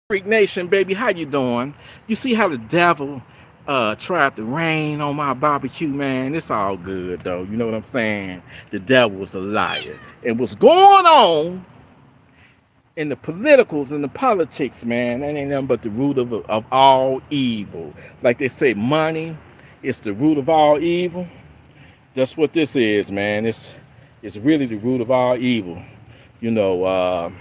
Freak Nation, baby, how you doing? You see how the devil tried to rain on my barbecue, man? It's all good though. You know what I'm saying? The devil was a liar. And what's going on in the politicals and the politics, man, that ain't nothing but the root of all evil. Like they say, money is the root of all evil. That's what this is, man. It's really the root of all evil. You know,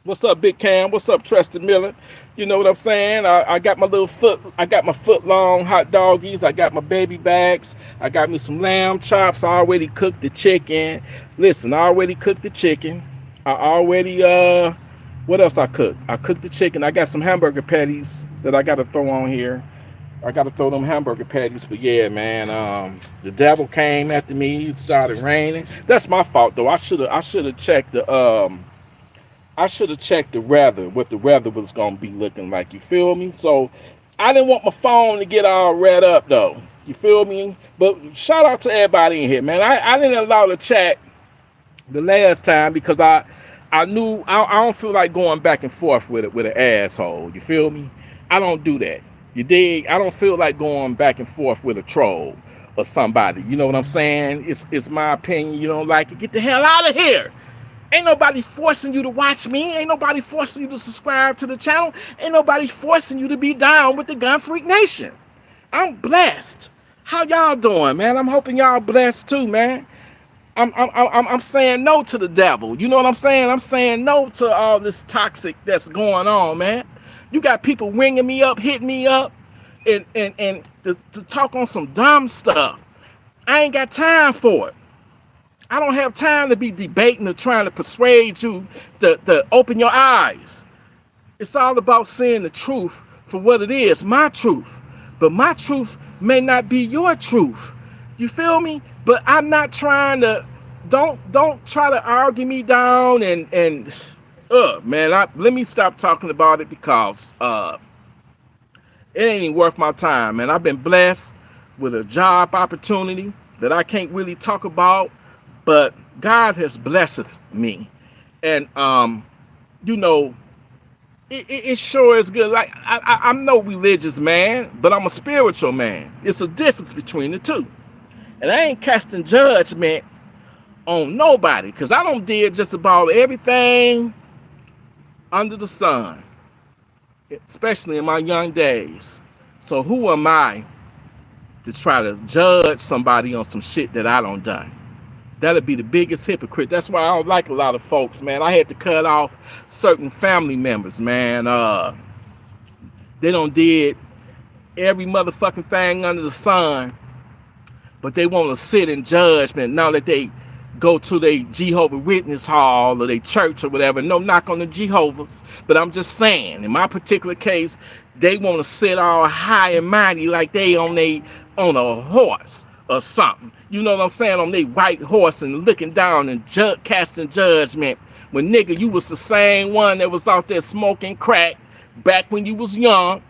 what's up, Big Cam? What's up, Treston Miller? You know what I'm saying? I got my little foot, I got my foot long hot doggies. I got my baby bags. I got me some lamb chops. I already cooked the chicken. Listen, I already cooked the chicken. I already, what else I cooked? I cooked the chicken. I got some hamburger patties that I got to throw on here. I got to throw them hamburger patties. But yeah, man, the devil came after me. It started raining. That's my fault, though. I should have checked the weather, what the weather was gonna be looking like. You feel me? So I didn't want my phone to get all red up though. You feel me? But shout out to everybody in here, man. I didn't allow the chat the last time because I knew I don't feel like going back and forth with an asshole. You feel me? I don't do that. You dig? I don't feel like going back and forth with a troll or somebody. You know what I'm saying? It's my opinion. You don't like it? Get the hell out of here. Ain't nobody forcing you to watch me. Ain't nobody forcing you to subscribe to the channel. Ain't nobody forcing you to be down with the Gun Freak Nation. I'm blessed. How y'all doing, man? I'm hoping y'all blessed too, man. I'm saying no to the devil. You know what I'm saying? I'm saying no to all this toxic that's going on, man. You got people ringing me up, hitting me up, and to talk on some dumb stuff. I ain't got time for it. I don't have time to be debating or trying to persuade you to open your eyes. It's all about seeing the truth for what it is, my truth. But my truth may not be your truth. You feel me? But I'm not trying to, don't try to argue me down and man, let me stop talking about it because it ain't even worth my time, man. I've been blessed with a job opportunity that I can't really talk about, but God has blessed me, and you know, it sure is good. Like I'm no religious man, but I'm a spiritual man. It's a difference between the two, and I ain't casting judgment on nobody because I don't did just about everything under the sun, especially in my young days. So who am I to try to judge somebody on some shit that I don't done? That'll be the biggest hypocrite. That's why I don't like a lot of folks, man. I had to cut off certain family members, man. They don't did every motherfucking thing under the sun, but they want to sit in judgment now that they go to their Jehovah Witness hall or their church or whatever. No knock on the Jehovah's, but I'm just saying, in my particular case, they want to sit all high and mighty like they on a horse or something. You know what I'm saying? On they white horse and looking down and casting judgment. When nigga, you was the same one that was out there smoking crack back when you was young,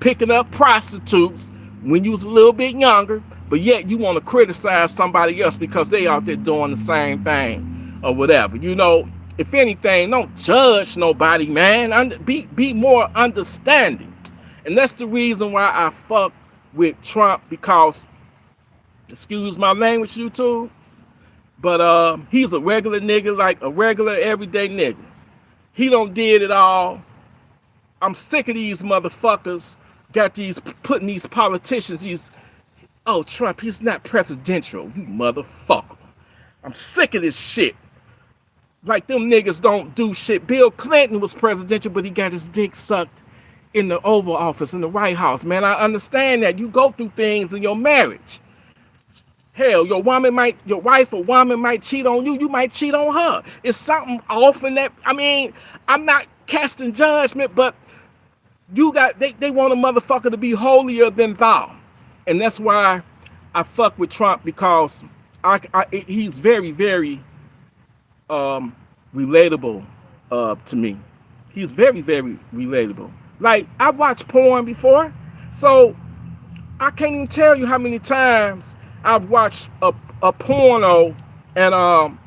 picking up prostitutes when you was a little bit younger, but yet you want to criticize somebody else because they out there doing the same thing or whatever. You know, if anything, don't judge nobody, man. Be more understanding. And that's the reason why I fuck with Trump, because, excuse my language, YouTube, but he's a regular nigga, like a regular everyday nigga. He don't did it all. I'm sick of these motherfuckers got these putting these politicians, oh, Trump, he's not presidential, you motherfucker. I'm sick of this shit. Like them niggas don't do shit. Bill Clinton was presidential, but he got his dick sucked in the Oval Office, in the White House. Man, I understand that. You go through things in your marriage. Hell, your wife or woman might cheat on you. You might cheat on her. It's something off in that. I mean, I'm not casting judgment, but they want a motherfucker to be holier than thou. And that's why I fuck with Trump, because he's very, very relatable to me. He's very, very relatable. Like, I watched porn before, so I can't even tell you how many times I've watched a porno and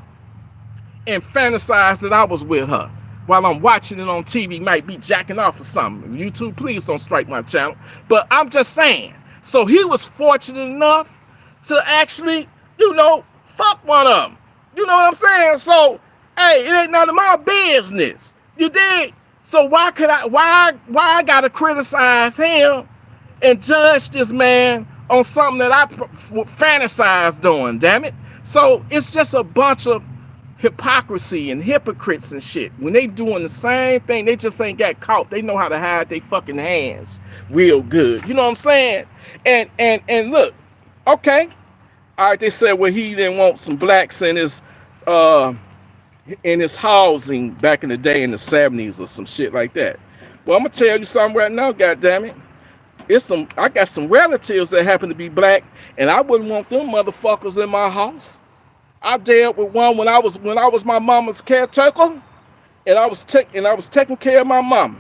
fantasized that I was with her. while I'm watching it on TV might be jacking off or something. YouTube, please don't strike my channel. But I'm just saying. So he was fortunate enough to actually, fuck one of them. You know what I'm saying? So, hey, it ain't none of my business. You dig? So why I gotta criticize him and judge this man on something that I fantasize doing, damn it? So it's just a bunch of hypocrisy and hypocrites and shit. When they doing the same thing, they just ain't got caught. They know how to hide their fucking hands real good. You know what I'm saying? And look, okay. All right, they said, well, he didn't want some blacks in his housing back in the day in the 70s or some shit like that. Well, I'm gonna tell you something right now, goddammit. I got some relatives that happen to be black, and I wouldn't want them motherfuckers in my house. I dealt with one when I was my mama's caretaker, and I was taking care of my mama.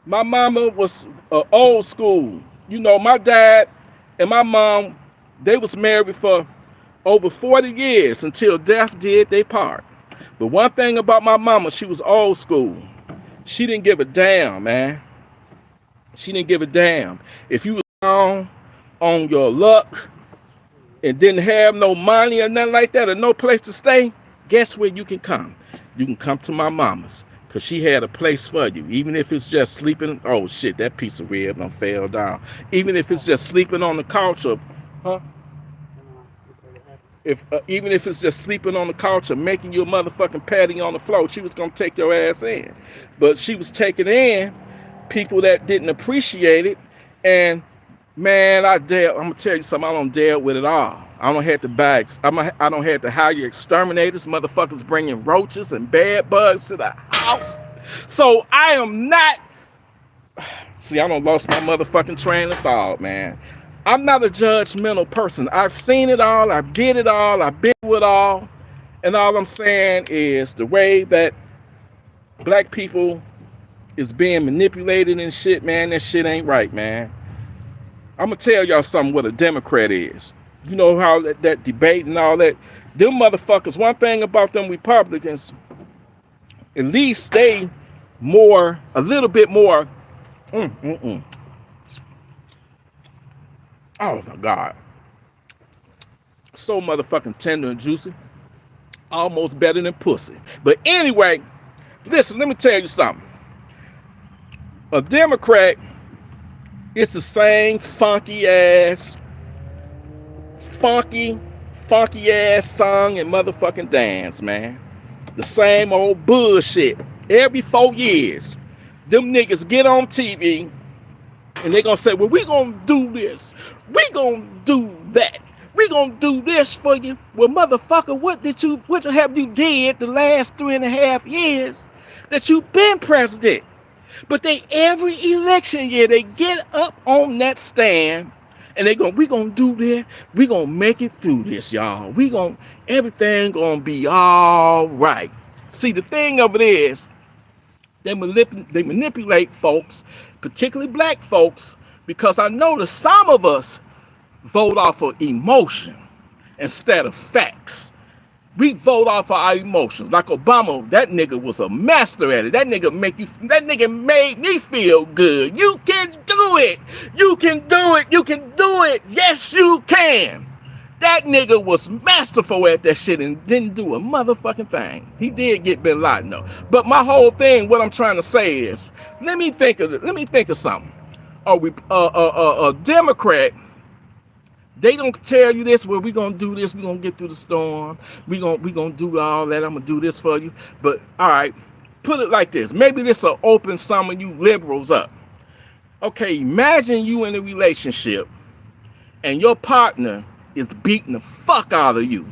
My mama was old school. My dad and my mom, they was married for over 40 years until death did they part. But one thing about my mama, she was old school. She didn't give a damn, man. She didn't give a damn. If you was down on your luck and didn't have no money or nothing like that or no place to stay, guess where you can come? You can come to my mama's, because she had a place for you. Even if it's just sleeping, oh shit, that piece of rib done fell down. Even if it's just sleeping on the couch or, even if it's just sleeping on the couch or making you a motherfucking patty on the floor, she was gonna take your ass in. But she was taking in people that didn't appreciate it. And man, I'm gonna tell you something, I don't deal with it all. I don't have to bags. I don't have to hire exterminators, motherfuckers bringing roaches and bed bugs to the house. So I am not, see, I done lost my motherfucking train of thought, man. I'm not a judgmental person. I've seen it all, I did it all, I've been with it all. And all I'm saying is the way that black people is being manipulated and shit, man, that shit ain't right, man. I'm gonna tell y'all something what a Democrat is. You know how that debate and all that, them motherfuckers, one thing about them Republicans, at least they a little bit more, oh my God. So motherfucking tender and juicy. Almost better than pussy. But anyway, listen, let me tell you something. A Democrat, it's the same funky ass song and motherfucking dance, man. The same old bullshit. Every 4 years, them niggas get on TV and they gonna say, well, we gonna do this. We gonna do that. We gonna do this for you. Well, motherfucker, what have you did the last 3.5 years that you been president? But they every election year they get up on that stand and we gonna do this. We gonna make it through this, y'all. Everything gonna be all right. See, the thing of it is, they manipulate folks, particularly black folks, because I notice some of us vote off of emotion instead of facts. We vote off of our emotions. Like Obama, that nigga was a master at it. That nigga made me feel good. You can do it. You can do it. You can do it. Yes, you can. That nigga was masterful at that shit and didn't do a motherfucking thing. He did get Bin Laden though. But my whole thing, what I'm trying to say is, let me think of something. A Democrat, they don't tell you this, well, we're gonna do this, we're gonna get through the storm, we gonna do all that, I'm gonna do this for you. But all right, put it like this. Maybe this will open some of you liberals up. Okay, imagine you in a relationship and your partner is beating the fuck out of you,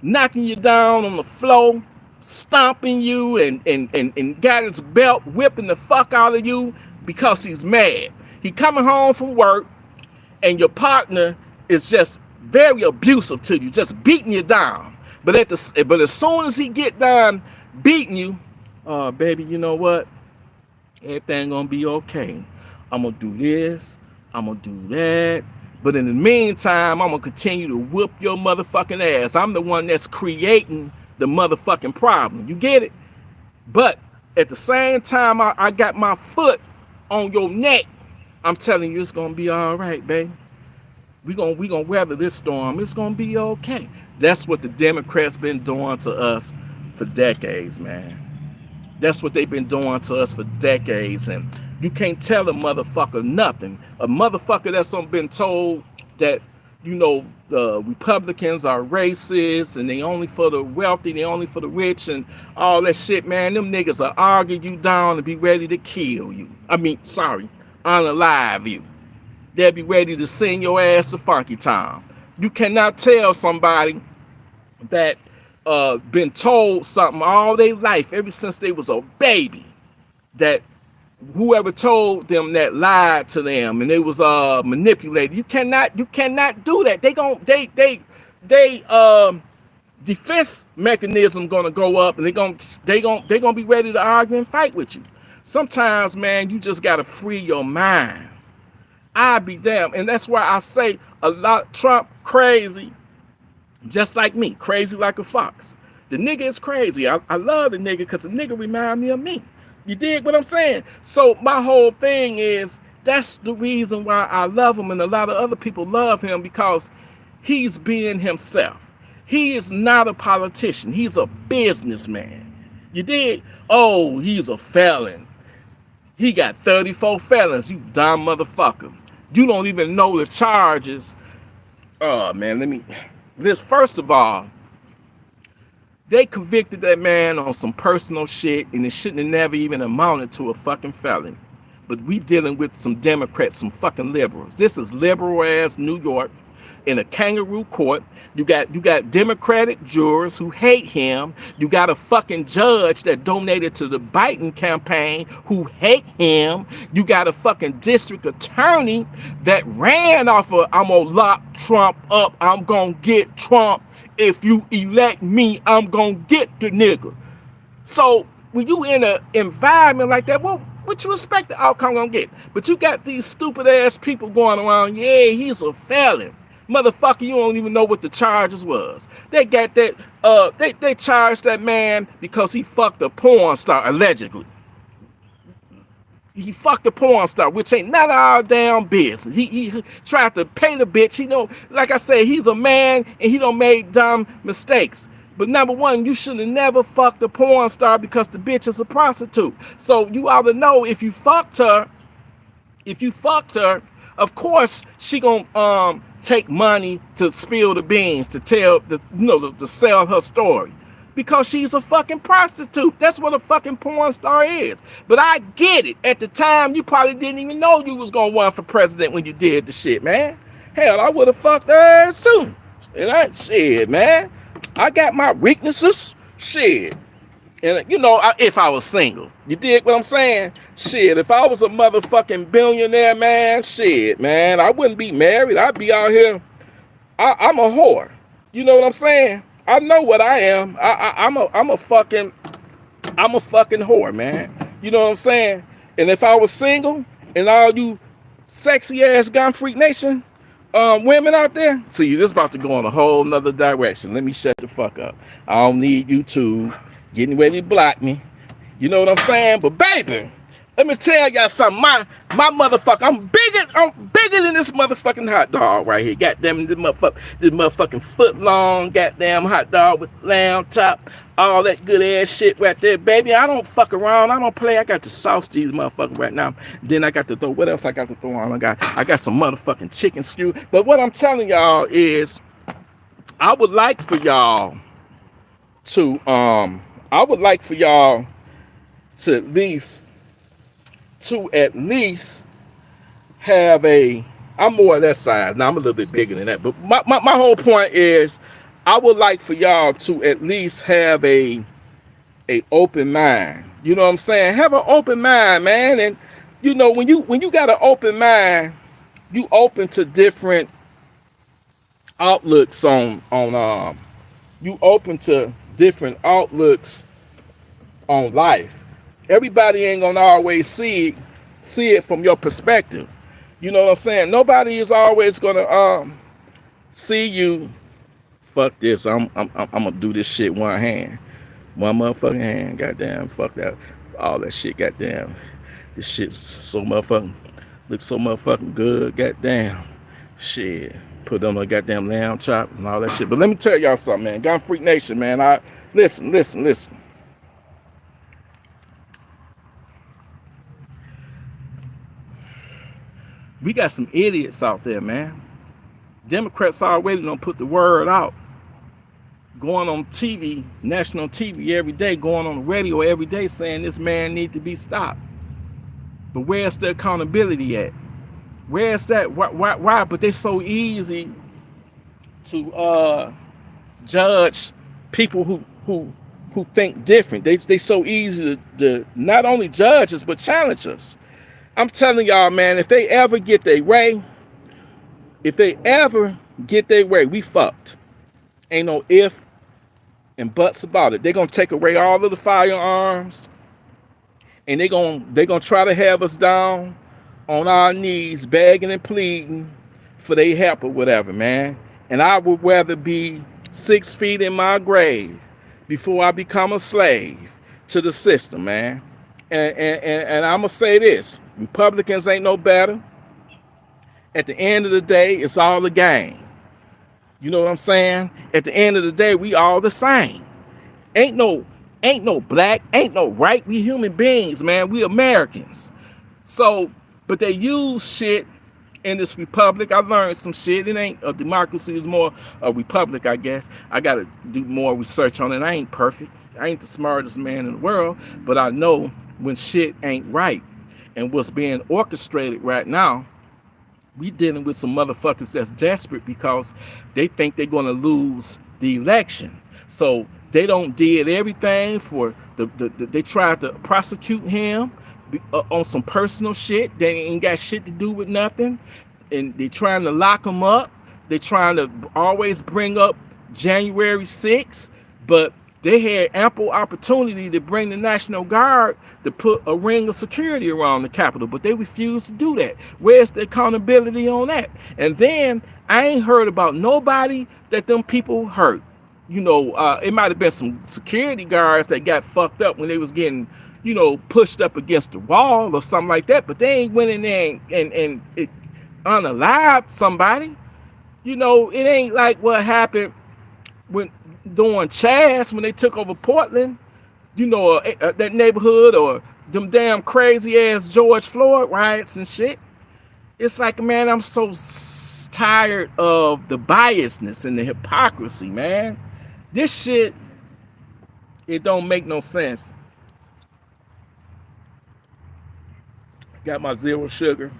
knocking you down on the floor, stomping you, and got his belt whipping the fuck out of you because he's mad. He coming home from work and your partner is just very abusive to you, just beating you down. But as soon as he get done beating you, baby, you know what? Everything gonna be okay. I'm gonna do this, I'm gonna do that. But in the meantime, I'm gonna continue to whoop your motherfucking ass. I'm the one that's creating the motherfucking problem. You get it? But at the same time, I got my foot on your neck. I'm telling you, it's gonna be all right, baby. We gonna weather this storm. It's gonna be okay. That's what the Democrats been doing to us for decades, man. That's what they've been doing to us for decades, and you can't tell a motherfucker nothing. A motherfucker that's been told that, the Republicans are racist and they only for the wealthy, they only for the rich and all that shit, man. Them niggas will argue you down and be ready to kill you. Unalive you. They'll be ready to send your ass to Funky Town. You cannot tell somebody that been told something all their life, ever since they was a baby, that whoever told them that lied to them and it was manipulated. You cannot do that. They defense mechanism gonna go up, and they gonna be ready to argue and fight with you. Sometimes, man, you just gotta free your mind. I be damned. And that's why I say a lot, Trump crazy, just like me, crazy like a fox. The nigga is crazy. I love the nigga because the nigga remind me of me. You dig what I'm saying? So my whole thing is, that's the reason why I love him, and a lot of other people love him, because he's being himself. He is not a politician. He's a businessman. You dig? Oh, he's a felon. He got 34 felons, you dumb motherfucker. You don't even know the charges. Oh, man, first of all, they convicted that man on some personal shit, and it shouldn't have never even amounted to a fucking felony. But we dealing with some Democrats, some fucking liberals. This is liberal ass New York in a kangaroo court. You got Democratic jurors who hate him. You got a fucking judge that donated to the Biden campaign who hate him. You got a fucking district attorney that ran off of, I'm gonna lock Trump up. I'm gonna get Trump. If you elect me, I'm gonna get the nigga. So when you in an environment like that, well, what you expect the outcome gonna get? But you got these stupid ass people going around, yeah, he's a felon. Motherfucker, you don't even know what the charges was. They got that, they charged that man because he fucked a porn star, allegedly. He fucked a porn star, which ain't none of our damn business. He tried to pay the bitch. Like I said, he's a man and he don't make dumb mistakes. But number one, you should have never fucked a porn star because the bitch is a prostitute. So you ought to know, if you fucked her, of course she gonna take money to spill the beans, to tell to sell her story, because she's a fucking prostitute. That's what a fucking porn star is. But I get it. At the time, you probably didn't even know you was gonna run for president when you did the shit, man. Hell, I would have fucked her ass too. And shit, man. I got my weaknesses. Shit. And if I was single. You dig what I'm saying? Shit, if I was a motherfucking billionaire, man, shit, man, I wouldn't be married. I'd be out here. I'm a whore. You know what I'm saying? I know what I am. I'm a fucking whore, man. You know what I'm saying? And if I was single, and all you sexy ass Gun Freak Nation women out there, see, this about to go in a whole nother direction. Let me shut the fuck up. I don't need YouTube getting ready to block me. You know what I'm saying? But baby, let me tell y'all something. My motherfucker, I'm bigger than this motherfucking hot dog right here. Goddamn, this motherfucking foot long goddamn hot dog with lamb chop, all that good ass shit right there, baby. I don't fuck around. I don't play. I got to sauce these motherfuckers right now. Then I got to throw, what else I got to throw on? I got some motherfucking chicken stew. But what I'm telling y'all is, I would like for y'all to at least have I'm more of that size. Now I'm a little bit bigger than that, but my whole point is, I would like for y'all to at least have a open mind. You know what I'm saying? Have an open mind, man. And when you got an open mind, you open to different outlooks on life. Everybody ain't gonna always see it from your perspective. You know what I'm saying? Nobody is always gonna see you. Fuck this. I'm gonna do this shit one hand. One motherfucking hand, goddamn, fuck that, all that shit, goddamn. This shit's so motherfucking, looks so motherfucking good, goddamn. Shit, put on a goddamn lamb chop and all that shit. But let me tell y'all something, man. Gun Freak Nation, man. Listen. We got some idiots out there, man. Democrats already don't put the word out. Going on TV, national TV every day, going on the radio every day saying this man needs to be stopped. But where's the accountability at? Where's that? Why? But they're so easy to judge people who think different. They so easy to not only judge us but challenge us. I'm telling y'all, man, if they ever get their way, we fucked. Ain't no if and buts about it. They're gonna take away all of the firearms, and they're gonna try to have us down on our knees, begging and pleading for their help or whatever, man. And I would rather be 6 feet in my grave before I become a slave to the system, man. And I'm gonna say this: Republicans ain't no better. At the end of the day, it's all a game. You know what I'm saying? At the end of the day, we all the same. Ain't no black, ain't no right. We human beings, man. We Americans. So, but they use shit in this republic. I learned some shit. It ain't a democracy, it's more a republic, I guess. I gotta do more research on it. I ain't perfect. I ain't the smartest man in the world, but I know when shit ain't right. And what's being orchestrated right now, we dealing with some motherfuckers that's desperate because they think they're gonna lose the election. So they don't did everything for they tried to prosecute him on some personal shit. They ain't got shit to do with nothing. And they trying to lock him up. They trying to always bring up January 6th, but they had ample opportunity to bring the National Guard to put a ring of security around the Capitol, but they refused to do that. Where's the accountability on that? And then I ain't heard about nobody that them people hurt. You know, it might have been some security guards that got fucked up when they was getting, you know, pushed up against the wall or something like that, but they ain't went in there and it unalived somebody. You know, it ain't like what happened when during Chaz when they took over Portland, you know, that neighborhood, or them damn crazy ass George Floyd riots and shit. It's like, man, I'm so tired of the biasness and the hypocrisy, man. This shit, it don't make no sense. Got my zero sugar.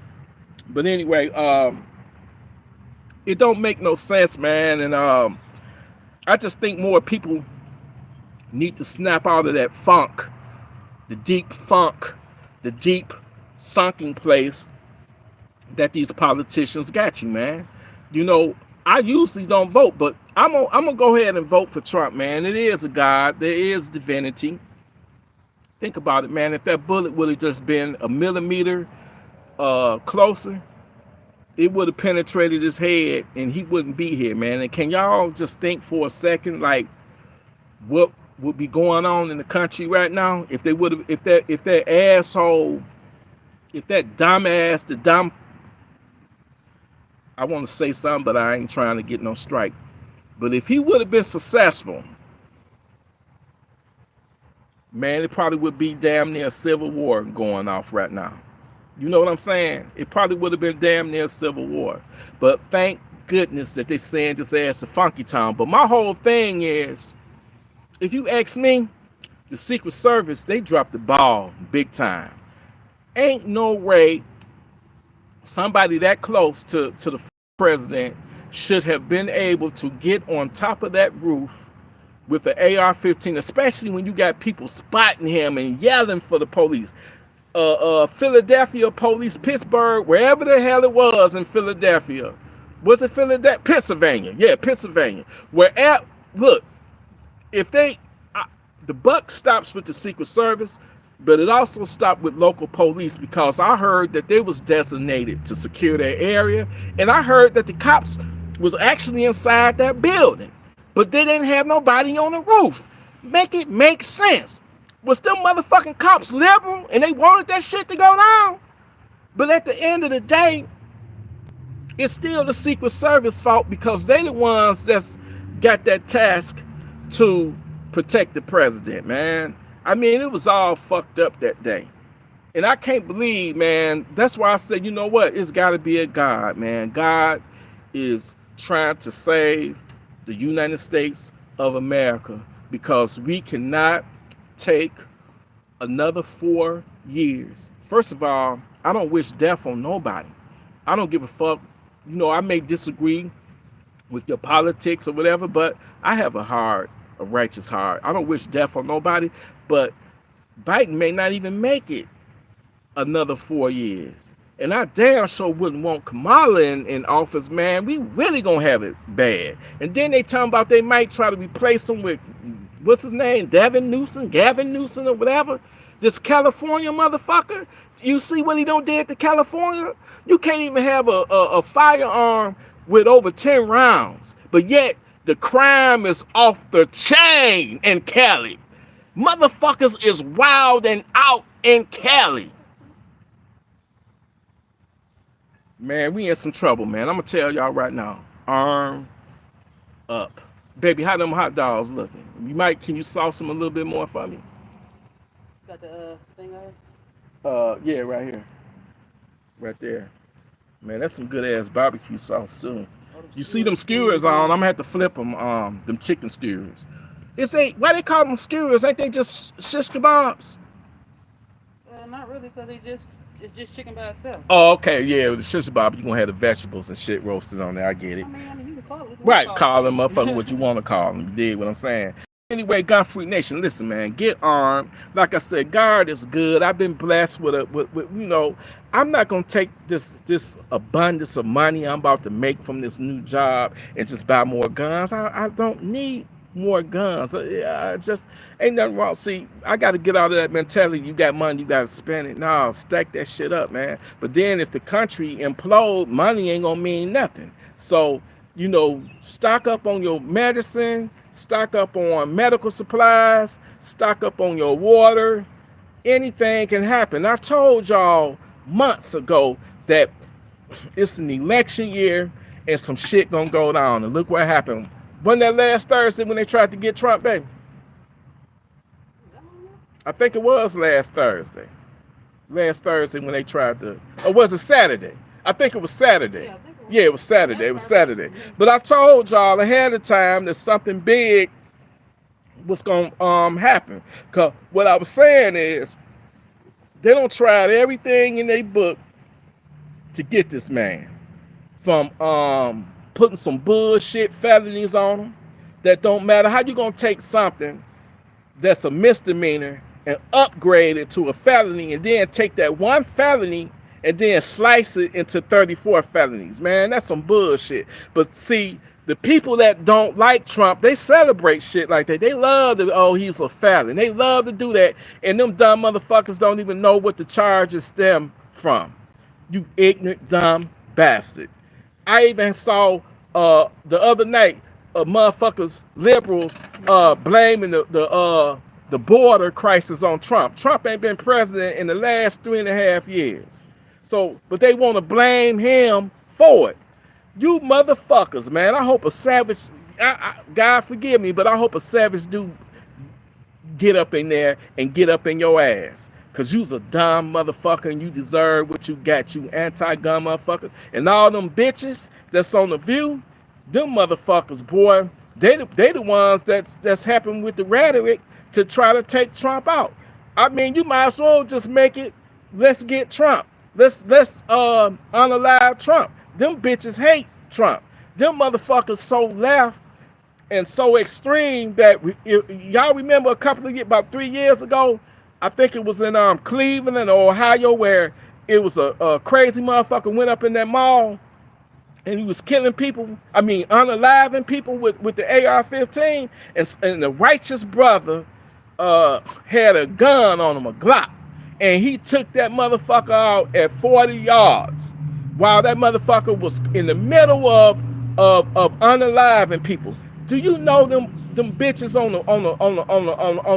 But anyway, it don't make no sense, man. And I just think more people need to snap out of that funk, the deep funk, the deep sunken place that these politicians got you, man. You know, I usually don't vote, but I'm gonna go ahead and vote for Trump, man. It is a God. There is divinity. Think about it, man. If that bullet would have just been a millimeter closer, it would have penetrated his head and he wouldn't be here, man. And can y'all just think for a second, like, what would be going on in the country right now if they would have, if that asshole, if that dumbass, I want to say something, but I ain't trying to get no strike. But if he would have been successful, man, it probably would be damn near a civil war going off right now. You know what I'm saying? It probably would have been damn near a civil war. But thank goodness that they send his ass to Funky Town. But my whole thing is, if you ask me, the Secret Service, they dropped the ball big time. Ain't no way somebody that close to the president should have been able to get on top of that roof with the AR-15, especially when you got people spotting him and yelling for the police. Philadelphia police, Pittsburgh, wherever the hell it was in Philadelphia. Was it Philadelphia? Pennsylvania. Yeah, Pennsylvania. Look, if the buck stops with the Secret Service, but it also stopped with local police, because I heard that they was designated to secure their area, and I heard that the cops was actually inside that building, but they didn't have nobody on the roof. Make it make sense. Was them motherfucking cops liberal and they wanted that shit to go down? But at the end of the day, it's still the Secret Service fault because they the ones that's got that task to protect the president, man. I mean, it was all fucked up that day. And I can't believe, man, that's why I said, you know what? It's got to be a God, man. God is trying to save the United States of America because we cannot take another 4 years. First of all, I don't wish death on nobody. I don't give a fuck. You know, I may disagree with your politics or whatever, but I have a righteous heart. I don't wish death on nobody, but Biden may not even make it another 4 years. And I damn sure wouldn't want Kamala in office, man. We really gonna have it bad. And then they talking about they might try to replace him with, what's his name, Gavin Newsom or whatever. This California motherfucker. You see what he done did to California? You can't even have a firearm with over 10 rounds. But yet the crime is off the chain in Cali. Motherfuckers is wild and out in Cali. Man, we in some trouble, man. I'm gonna tell y'all right now. Arm up. Baby, how them hot dogs looking? Can you sauce them a little bit more for me? Got the thing on? Yeah, right here. Right there. Man, that's some good ass barbecue sauce too. You see them skewers on, I'm gonna have to flip them, them chicken skewers. Why they call them skewers? Ain't they just shish kebabs? Not really, because it's just chicken by itself. Oh, okay, yeah, with the shish kebab, you're gonna have the vegetables and shit roasted on there. I get it. I mean, you can call it. Right, call them motherfucker what you want to call them. You dig what I'm saying? Anyway, Gun Free Nation, listen, man, get armed. Like I said, God is good. I've been blessed with you know, I'm not gonna take this abundance of money I'm about to make from this new job and just buy more guns. I don't need more guns. I just ain't nothing wrong. See, I got to get out of that mentality. You got money, you got to spend it. No, stack that shit up, man. But then if the country implode, money ain't gonna mean nothing. So, you know, stock up on your medicine, stock up on medical supplies, stock up on your water. Anything can happen. I told y'all months ago that it's an election year and some shit gonna go down. And look what happened. Wasn't that last Thursday when they tried to get Trump, baby? I think it was last Thursday. Last Thursday when they tried to, or was it Saturday? I think it was Saturday. Yeah, it was Saturday. It was Saturday. But I told y'all ahead of time that something big was gonna happen. Cause what I was saying is they don't try everything in their book to get this man. From putting some bullshit felonies on him that don't matter. How you gonna take something that's a misdemeanor and upgrade it to a felony and then take that one felony and then slice it into 34 felonies? Man, that's some bullshit. But see, the people that don't like Trump, they celebrate shit like that. They love to, oh, he's a felon. They love to do that. And them dumb motherfuckers don't even know what the charges stem from. You ignorant, dumb bastard. I even saw the other night motherfuckers, liberals, blaming the border crisis on Trump. Trump ain't been president in the last 3.5 years. So, but they want to blame him for it. You motherfuckers, man. I hope a savage, God forgive me, but I hope a savage do get up in there and get up in your ass. Cause you's a dumb motherfucker and you deserve what you got, you anti-gun motherfucker. And all them bitches that's on The View, them motherfuckers, boy, they the ones that's happened with the rhetoric to try to take Trump out. I mean, you might as well just make it, let's get Trump. Let's unalive Trump. Them bitches hate Trump. Them motherfuckers so left and so extreme that y'all remember about 3 years ago, I think it was in Cleveland or Ohio, where it was a crazy motherfucker went up in that mall and he was killing people. I mean, unaliving people with the AR-15, and the righteous brother had a gun on him, a Glock, and he took that motherfucker out at 40 yards while that motherfucker was in the middle of unaliving people. Do you know them them bitches on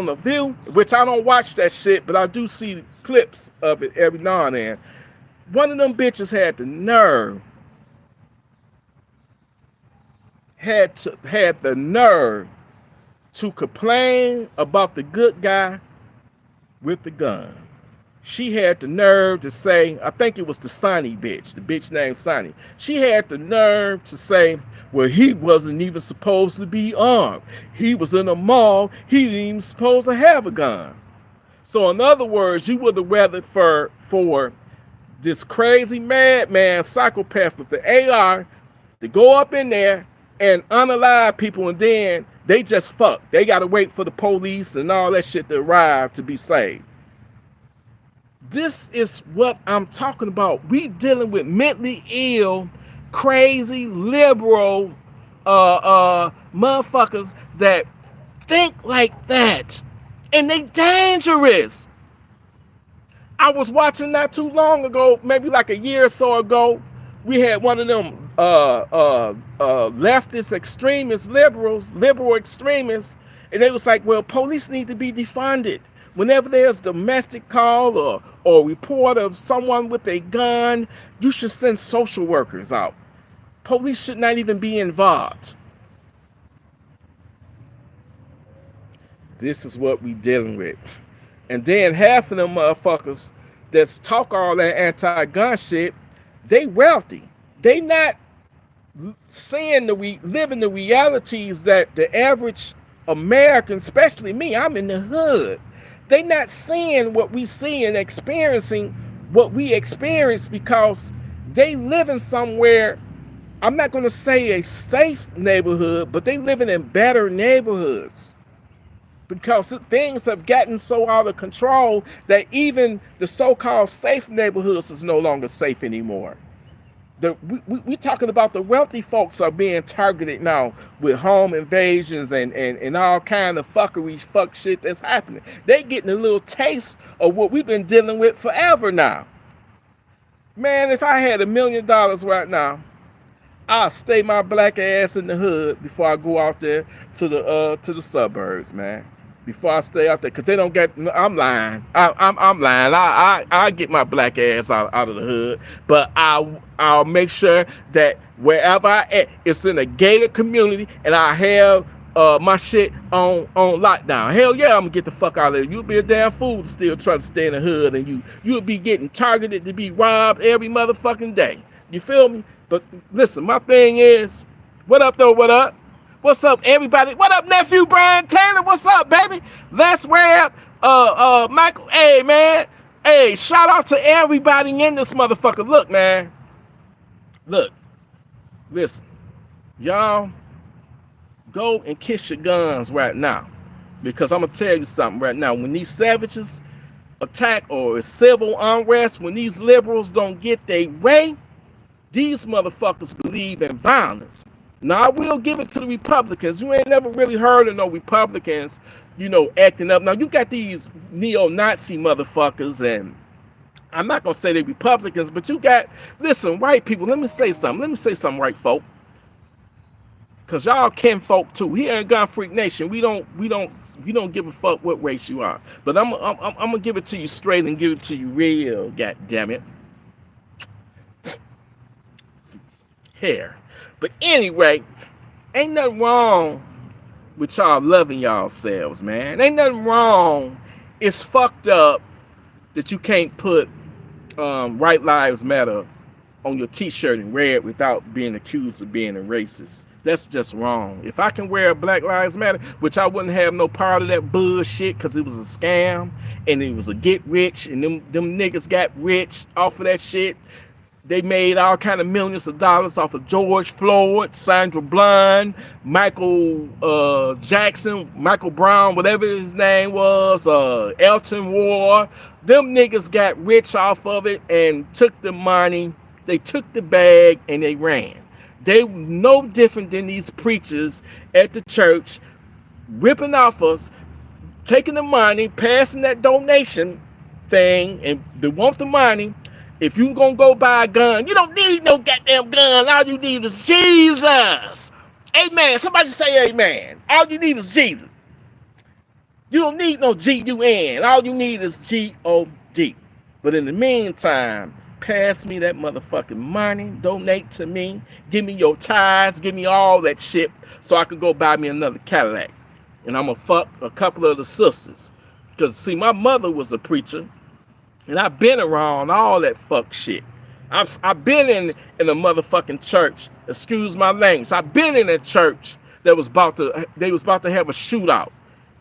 the View, which I don't watch that shit, but I do see clips of it every now and then. One of them bitches had the nerve to complain about the good guy with the gun. She had the nerve to say, I think it was the Sonny bitch, the bitch named Sonny. She had the nerve to say, well, he wasn't even supposed to be armed. He was in a mall. He didn't even supposed to have a gun. So in other words, you would have rather for this crazy madman psychopath with the AR to go up in there and unalive people, and then they just fuck. They got to wait for the police and all that shit to arrive to be saved. This is what I'm talking about. We dealing with mentally ill, crazy, liberal motherfuckers that think like that. And they dangerous. I was watching not too long ago, maybe like a year or so ago, we had one of them leftist extremist liberal extremists, and they was like, well, police need to be defunded. Whenever there's domestic call or report of someone with a gun, you should send social workers out. Police should not even be involved. This is what we dealing with. And then half of them motherfuckers that's talk all that anti-gun shit, they wealthy. They not seeing living the realities that the average American, especially me, I'm in the hood. They not seeing what we see and experiencing what we experience because they living somewhere, I'm not going to say a safe neighborhood, but they living in better neighborhoods. Because things have gotten so out of control that even the so-called safe neighborhoods is no longer safe anymore. We talking about the wealthy folks are being targeted now with home invasions and all kind of fuck shit that's happening. They getting a little taste of what we've been dealing with forever now. Man, if I had $1 million right now, I'll stay my black ass in the hood before I go out there to the suburbs, man. Before I stay out there, cause they don't get. I'm lying. I'm lying. I get my black ass out of the hood, but I'll make sure that wherever I at, it's in a gated community, and I have my shit on lockdown. Hell yeah, I'm gonna get the fuck out of there. You'll be a damn fool to still try to stay in the hood, and you'll be getting targeted to be robbed every motherfucking day. You feel me? But listen, my thing is, what up though? What up? What's up, everybody? What up, nephew Brian Taylor? What's up, baby? Let's rap. Michael. Hey, man. Hey, shout out to everybody in this motherfucker. Look, man. Look. Listen. Y'all, go and kiss your guns right now. Because I'm going to tell you something right now. When these savages attack or civil unrest, when these liberals don't get their way, these motherfuckers believe in violence. Now, I will give it to the Republicans. You ain't never really heard of no Republicans, acting up. Now, you got these neo-Nazi motherfuckers, and I'm not going to say they're Republicans, but you got, listen, white people, let me say something, white folk. Because y'all kin folk, too. Here in Gun Freak Nation, we don't give a fuck what race you are. But I'm going to give it to you straight and give it to you real, goddammit. Some hair. But anyway, ain't nothing wrong with y'all loving yourselves, man. Ain't nothing wrong. It's fucked up that you can't put White Lives Matter on your t-shirt in red without being accused of being a racist. That's just wrong. If I can wear Black Lives Matter, which I wouldn't have no part of that bullshit because it was a scam and it was a get rich and them niggas got rich off of that shit. They made all kind of millions of dollars off of George Floyd, Sandra Bland, Michael Jackson, Michael Brown, whatever his name was, Elton Ward. Them niggas got rich off of it and took the money. They took the bag and they ran. They no different than these preachers at the church, ripping off us, taking the money, passing that donation thing, and they want the money. If you gonna go buy a gun, you don't need no goddamn gun. All you need is Jesus Amen. Somebody say amen. All you need is Jesus. You don't need no G-U-N. All you need is G-O-D. But in the meantime, pass me that motherfucking money. Donate to me. Give me your tithes. Give me all that shit so I could go buy me another Cadillac. And I'm going to fuck a couple of the sisters. Because, see, my mother was a preacher. And I've been around all that fuck shit. I've been in a motherfucking church. Excuse my language. I've been in a church that was about to have a shootout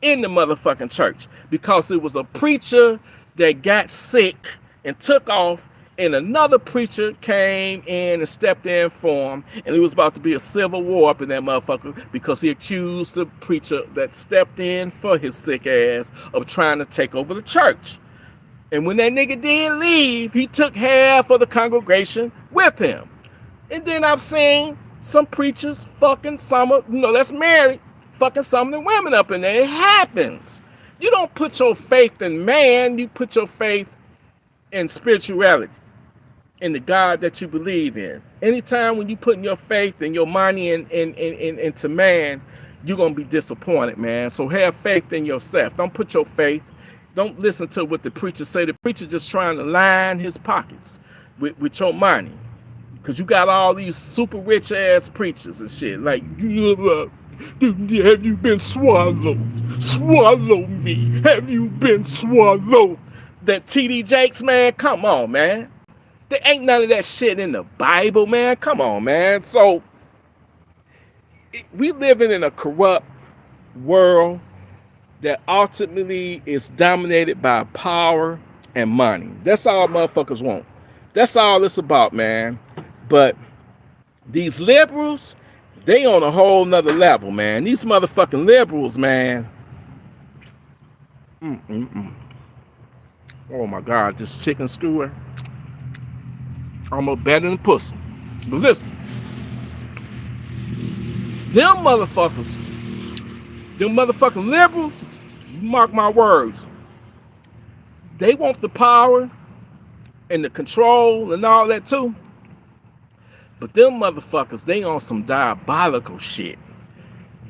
in the motherfucking church because it was a preacher that got sick and took off, and another preacher came in and stepped in for him, and it was about to be a civil war up in that motherfucker because he accused the preacher that stepped in for his sick ass of trying to take over the church. And when that nigga did leave, he took half of the congregation with him. And then I've seen some preachers fucking some of, that's married, fucking some of the women up in there. It happens. You don't put your faith in man, you put your faith in spirituality, in the God that you believe in. Anytime when you putting your faith and your money into man, you're going to be disappointed, man. So have faith in yourself. Don't put your faith. Don't listen to what the preacher say. The preacher just trying to line his pockets with your money. Because you got all these super rich ass preachers and shit. Like, have you been swallowed? Swallow me. Have you been swallowed? That T.D. Jakes, man, come on, man. There ain't none of that shit in the Bible, man. Come on, man. So, we living in a corrupt world that ultimately is dominated by power and money. That's all motherfuckers want. That's all it's about, man. But these liberals, they on a whole nother level, man. These motherfucking liberals, man. Oh my God, this chicken skewer. Almost better than pussy. But listen, them motherfucking liberals, mark my words, they want the power and the control and all that too. But them motherfuckers, they on some diabolical shit.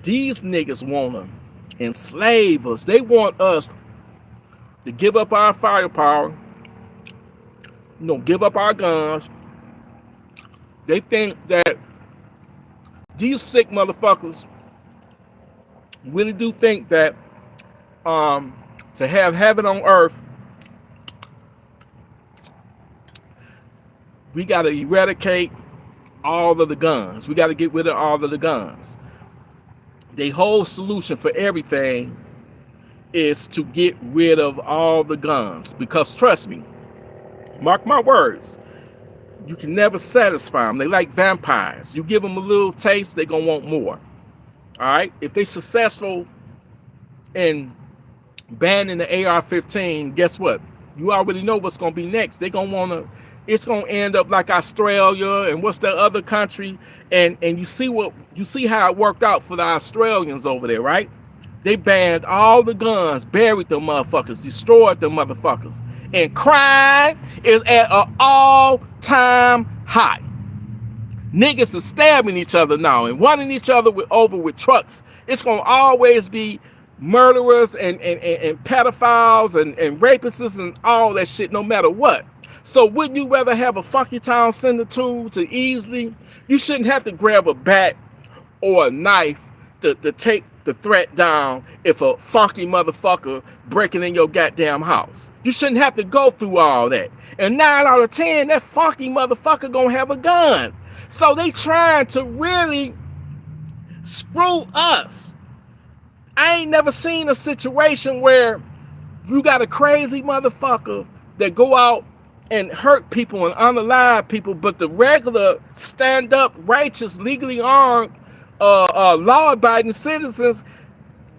These niggas want to enslave us. They want us to give up our firepower, give up our guns. They think that these sick motherfuckers really do think that to have heaven on earth, we got to eradicate all of the guns. We got to get rid of all of the guns. The whole solution for everything is to get rid of all the guns. Because trust me, mark my words, you can never satisfy them. They like vampires. You give them a little taste, they're going to want more. All right? If they're successful in banning the AR-15, guess what? You already know what's going to be next. They're going to want to, it's going to end up like Australia and what's the other country. And you see how it worked out for the Australians over there, right? They banned all the guns, buried them motherfuckers, destroyed them motherfuckers. And crime is at an all-time high. Niggas are stabbing each other now and running each other over with trucks. It's going to always be murderers and pedophiles and rapists and all that shit, no matter what. So wouldn't you rather have a Funky Town Center tool to easily, you shouldn't have to grab a bat or a knife to take the threat down if a funky motherfucker breaking in your goddamn house. You shouldn't have to go through all that. And 9 out of 10, that funky motherfucker gonna have a gun. So they trying to really screw us. I ain't never seen a situation where you got a crazy motherfucker that go out and hurt people and unalive people, but the regular stand-up, righteous, legally armed, law-abiding citizens,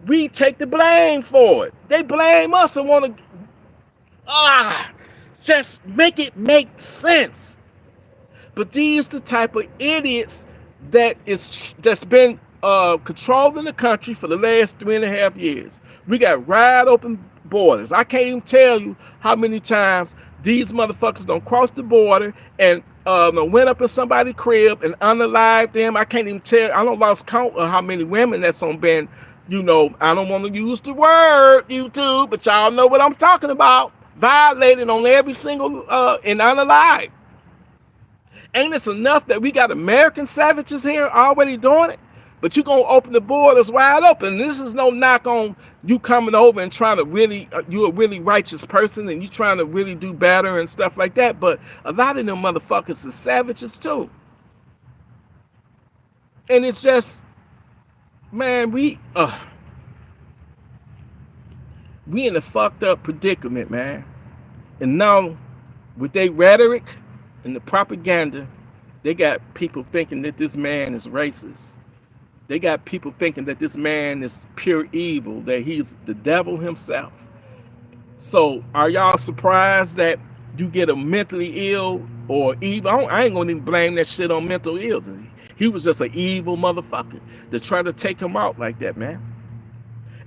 we take the blame for it. They blame us and want to just make it make sense. But these the type of idiots that's been controlling the country for the last 3.5 years. We got wide open borders. I can't even tell you how many times these motherfuckers don't cross the border and went up in somebody's crib and unalived them. I can't even tell. I don't lost count of how many women that's on been, I don't want to use the word YouTube, but y'all know what I'm talking about. Violated on every single and unalived. Ain't this enough that we got American savages here already doing it? But you gonna open the borders wide open. This is no knock on you coming over and trying to really, you a really righteous person and you trying to really do better and stuff like that. But a lot of them motherfuckers are savages too. And it's just, man, we in a fucked up predicament, man. And now with their rhetoric and the propaganda, they got people thinking that this man is racist. They got people thinking that this man is pure evil, that he's the devil himself. So are y'all surprised that you get a mentally ill or evil? I ain't gonna even blame that shit on mental illness. He was just an evil motherfucker to try to take him out like that, man.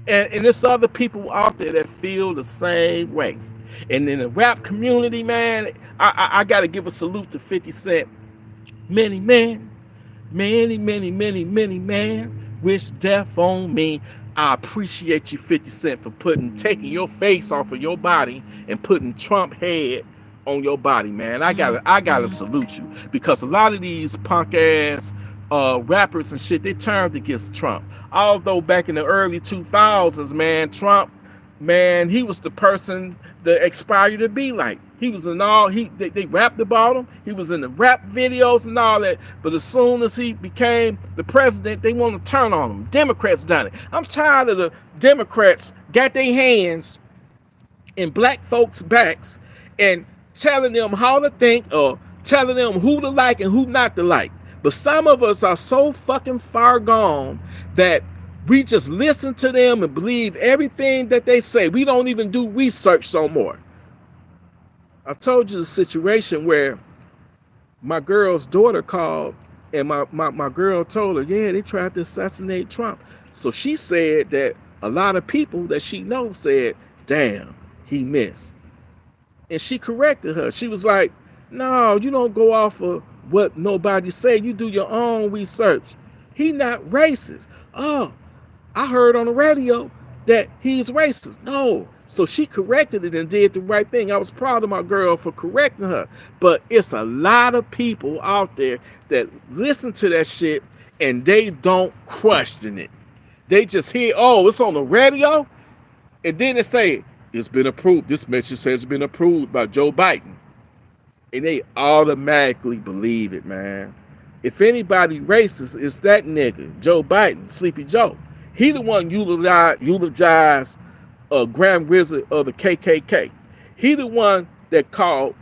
And there's other people out there that feel the same way. And in the rap community, man, I gotta give a salute to 50 Cent. Many men wish death on me. I appreciate you, 50 Cent, for taking your face off of your body and putting Trump head on your body, man. I gotta salute you, because a lot of these punk ass rappers and shit, they turned against Trump. Although back in the early 2000s, man, Trump, man, he was the person that aspired to be like. He was in all, they rapped about him. He was in the rap videos and all that. But as soon as he became the president, they want to turn on him. Democrats done it. I'm tired of the Democrats got their hands in black folks' backs and telling them how to think or telling them who to like and who not to like. But some of us are so fucking far gone that we just listen to them and believe everything that they say. We don't even do research no more. I told you the situation where my girl's daughter called and my girl told her, yeah, they tried to assassinate Trump. So she said that a lot of people that she knows said, damn, he missed. And she corrected her. She was like, no, you don't go off of what nobody said. You do your own research. He not racist. Oh, I heard on the radio that he's racist. No. So she corrected it and did the right thing. I was proud of my girl for correcting her. But it's a lot of people out there that listen to that shit and they don't question it. They just hear, oh, it's on the radio. And then they say, it's been approved. This message has been approved by Joe Biden. And they automatically believe it, man. If anybody racist, it's that nigga, Joe Biden, Sleepy Joe. He the one eulogized Grand Wizard of the KKK. He the one that called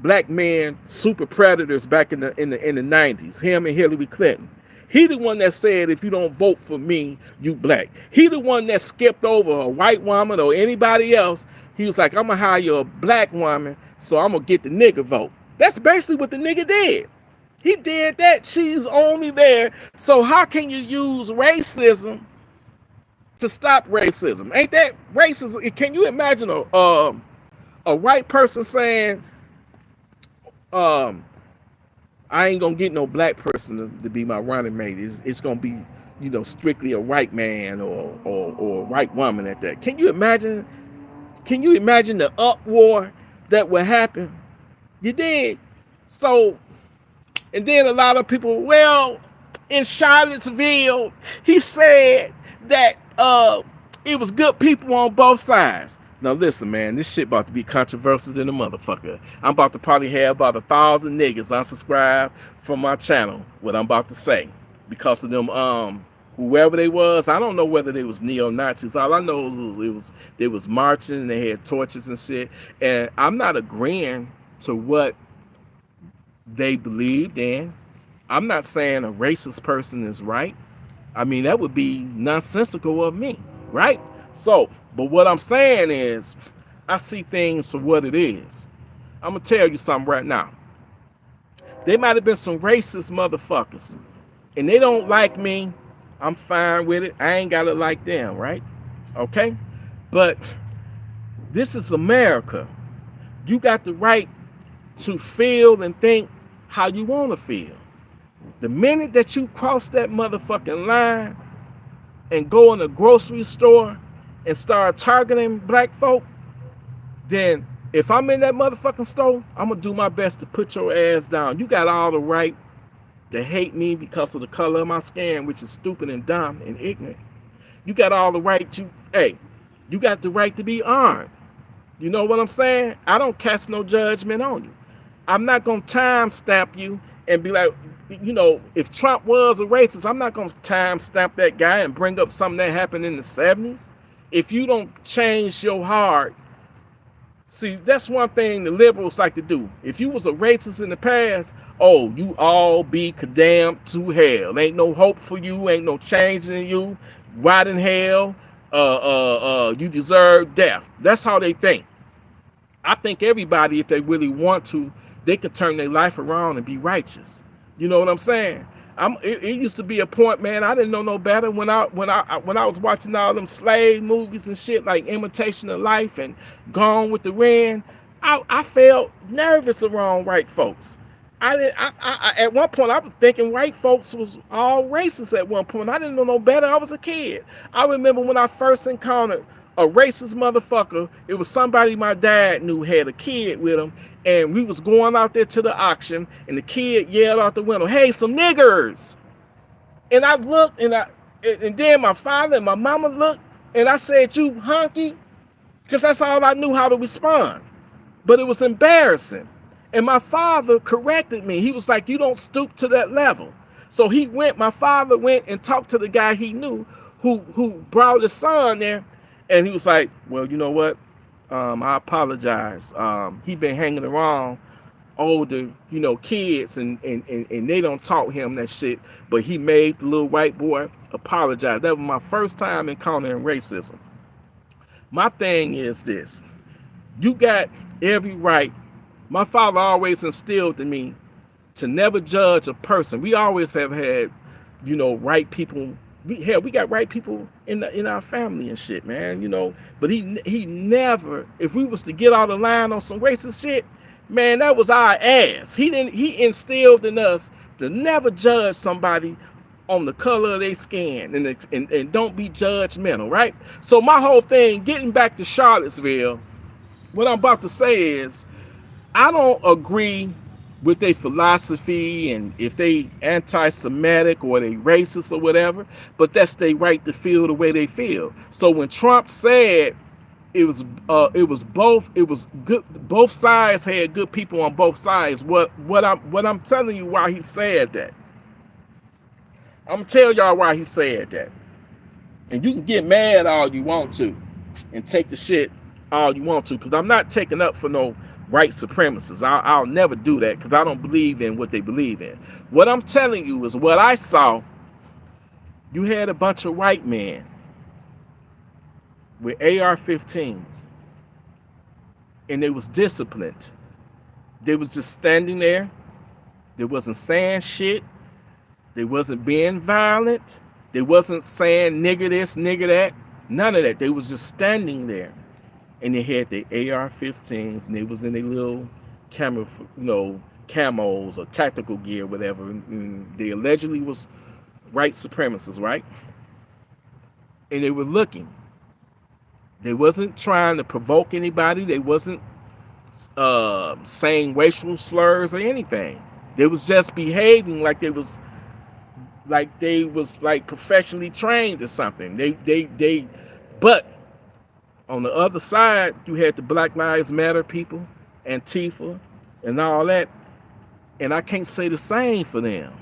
black men super predators back in the 90s. Him and Hillary Clinton. He the one that said, if you don't vote for me, you black. He the one that skipped over a white woman or anybody else. He was like, I'm gonna hire a black woman, so I'm gonna get the nigga vote. That's basically what the nigga did. He did that. She's only there. So how can you use racism to stop racism? Ain't that racism? Can you imagine a white person saying, I ain't gonna get no black person to be my running mate. It's gonna be, strictly a white man or a white woman at that. Can you imagine the uproar that would happen? You did. So, and then a lot of people, well, in Charlottesville, he said that it was good people on both sides. Now listen, man, this shit about to be controversial than a motherfucker. I'm about to probably have about 1,000 niggas unsubscribe from my channel, what I'm about to say, because of them whoever they was. I don't know whether they was neo-Nazis. All I know is they was marching and they had torches and shit. And I'm not agreeing to what they believed in. I'm not saying a racist person is right. I mean, that would be nonsensical of me, right? So, but what I'm saying is, I see things for what it is. I'm gonna tell you something right now. They might have been some racist motherfuckers, and they don't like me. I'm fine with it. I ain't gotta like them, right? Okay? But this is America. You got the right to feel and think how you want to feel. The minute that you cross that motherfucking line and go in a grocery store and start targeting black folk, then if I'm in that motherfucking store, I'm gonna do my best to put your ass down. You got all the right to hate me because of the color of my skin, which is stupid and dumb and ignorant. You got all the right to, hey, you got the right to be armed. You know what I'm saying? I don't cast no judgment on you. I'm not gonna time stamp you and be like, you know, if Trump was a racist, I'm not gonna time stamp that guy and bring up something that happened in the 70s. If you don't change your heart, see, that's one thing the liberals like to do. If you was a racist in the past, oh, you all be condemned to hell. Ain't no hope for you, ain't no changing in you. Rot in hell, you deserve death. That's how they think. I think everybody, if they really want to, they can turn their life around and be righteous. You know what I'm saying? It used to be a point, man. I didn't know no better when I was watching all them slave movies and shit like Imitation of Life and Gone with the Wind. I felt nervous around white folks. At one point I was thinking white folks was all racist. At one point I didn't know no better. I was a kid. I remember when I first encountered a racist motherfucker. It was somebody my dad knew had a kid with him, and we was going out there to the auction, and the kid yelled out the window, "Hey, some niggers!" And I looked, and then my father and my mama looked, and I said, "You hunky," because that's all I knew how to respond. But it was embarrassing. And my father corrected me. He was like, "You don't stoop to that level." So my father went and talked to the guy he knew who brought his son there. And he was like, "Well, you know what? I apologize. He been hanging around older, you know, kids, and they don't taught him that shit. But he made the little white boy apologize." That was my first time encountering racism. My thing is this: you got every right. My father always instilled in me to never judge a person. We always have had, you know, right people. We got right people in our family and shit, man, you know. But he never, if we was to get out of line on some racist shit, man, that was our ass. He instilled in us to never judge somebody on the color of their skin and don't be judgmental, right? So my whole thing, getting back to Charlottesville, what I'm about to say is, I don't agree with their philosophy and if they anti-Semitic or they racist or whatever, but that's their right to feel the way they feel. So when Trump said it was good, both sides had good people on both sides. What I'm telling you why he said that. I'm gonna tell y'all why he said that. And you can get mad all you want to and take the shit all you want to, because I'm not taking up for no white supremacists. I'll never do that because I don't believe in what they believe in. What I'm telling you is what I saw. You had a bunch of white men with AR-15s, and they was disciplined. They was just standing there. They wasn't saying shit. They wasn't being violent. They wasn't saying nigger this, nigger that. None of that. They was just standing there. And they had their AR-15s, and they was in their little camera, you know, camos or tactical gear, whatever. And they allegedly was white supremacists, right? And they were looking. They wasn't trying to provoke anybody. They wasn't saying racial slurs or anything. They was just behaving like they was like professionally trained or something. But on the other side, you had the Black Lives Matter people, Antifa, and all that. And I can't say the same for them.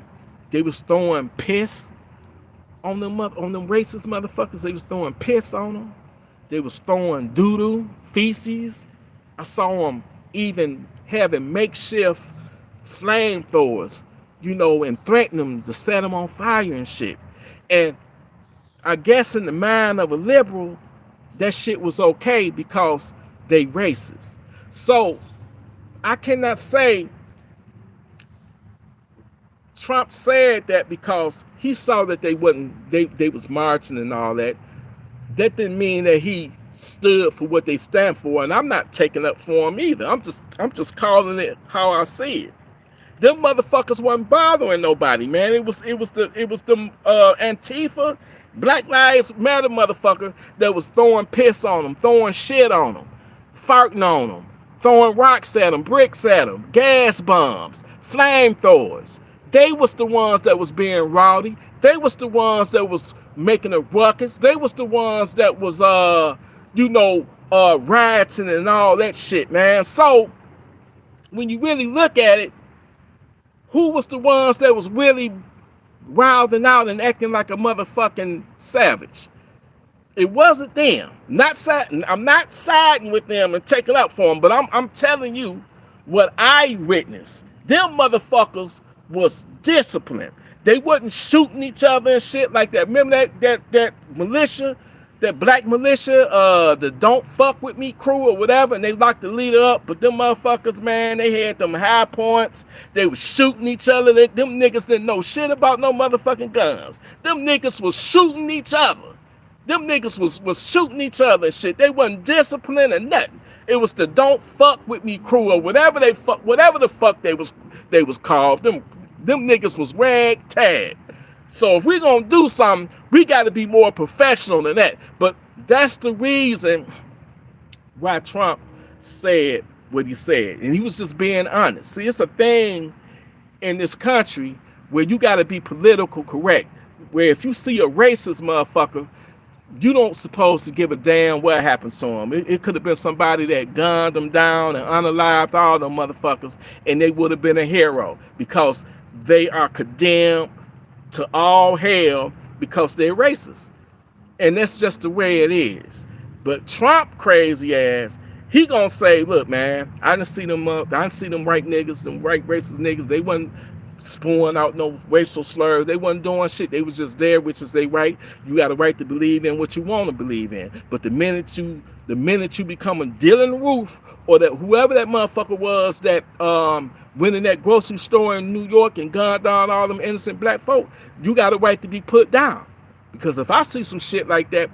They was throwing piss on them racist motherfuckers. They was throwing piss on them. They was throwing doo-doo, feces. I saw them even having makeshift flamethrowers, you know, and threatening them to set them on fire and shit. And I guess in the mind of a liberal, that shit was okay because they racist. So I cannot say Trump said that because he saw that they was marching and all that. That didn't mean that he stood for what they stand for, and I'm not taking up for him either. I'm just calling it how I see it. Them motherfuckers wasn't bothering nobody, man. It was the Antifa, Black Lives Matter motherfucker that was throwing piss on them, throwing shit on them, farting on them, throwing rocks at them, bricks at them, gas bombs, flamethrowers. They was the ones that was being rowdy. They was the ones that was making a ruckus. They was the ones that was rioting and all that shit, man. So when you really look at it, who was the ones that was really wilding out and acting like a motherfucking savage? It wasn't them. I'm not siding with them and taking up for them, but I'm telling you what I witnessed. Them motherfuckers was disciplined. They wasn't shooting each other and shit like that. Remember that militia, that black militia, the Don't Fuck With Me crew or whatever, and they locked the leader up. But them motherfuckers, man, they had them high points. They was shooting each other. Them niggas didn't know shit about no motherfucking guns. Them niggas was shooting each other. Them niggas was shooting each other and shit. They wasn't disciplined or nothing. It was the Don't Fuck With Me crew or whatever the fuck they was called. Them niggas was ragtag. So if we gonna do something, we gotta be more professional than that. But that's the reason why Trump said what he said. And he was just being honest. See, it's a thing in this country where you gotta be political correct. Where if you see a racist motherfucker, you don't supposed to give a damn what happens to him. It could have been somebody that gunned them down and unalived all them motherfuckers, and they would have been a hero because they are condemned to all hell because they're racist. And that's just the way it is. But Trump crazy ass, he gonna say, look, man, I didn't see them white niggas, them white racist niggas, they wasn't spewing out no racial slurs. They wasn't doing shit. They was just there, which is they right. You got a right to believe in what you want to believe in. But the minute you become a Dylan Roof or that whoever that motherfucker was that went in that grocery store in New York and gunned down all them innocent black folk, you got a right to be put down. Because if I see some shit like that,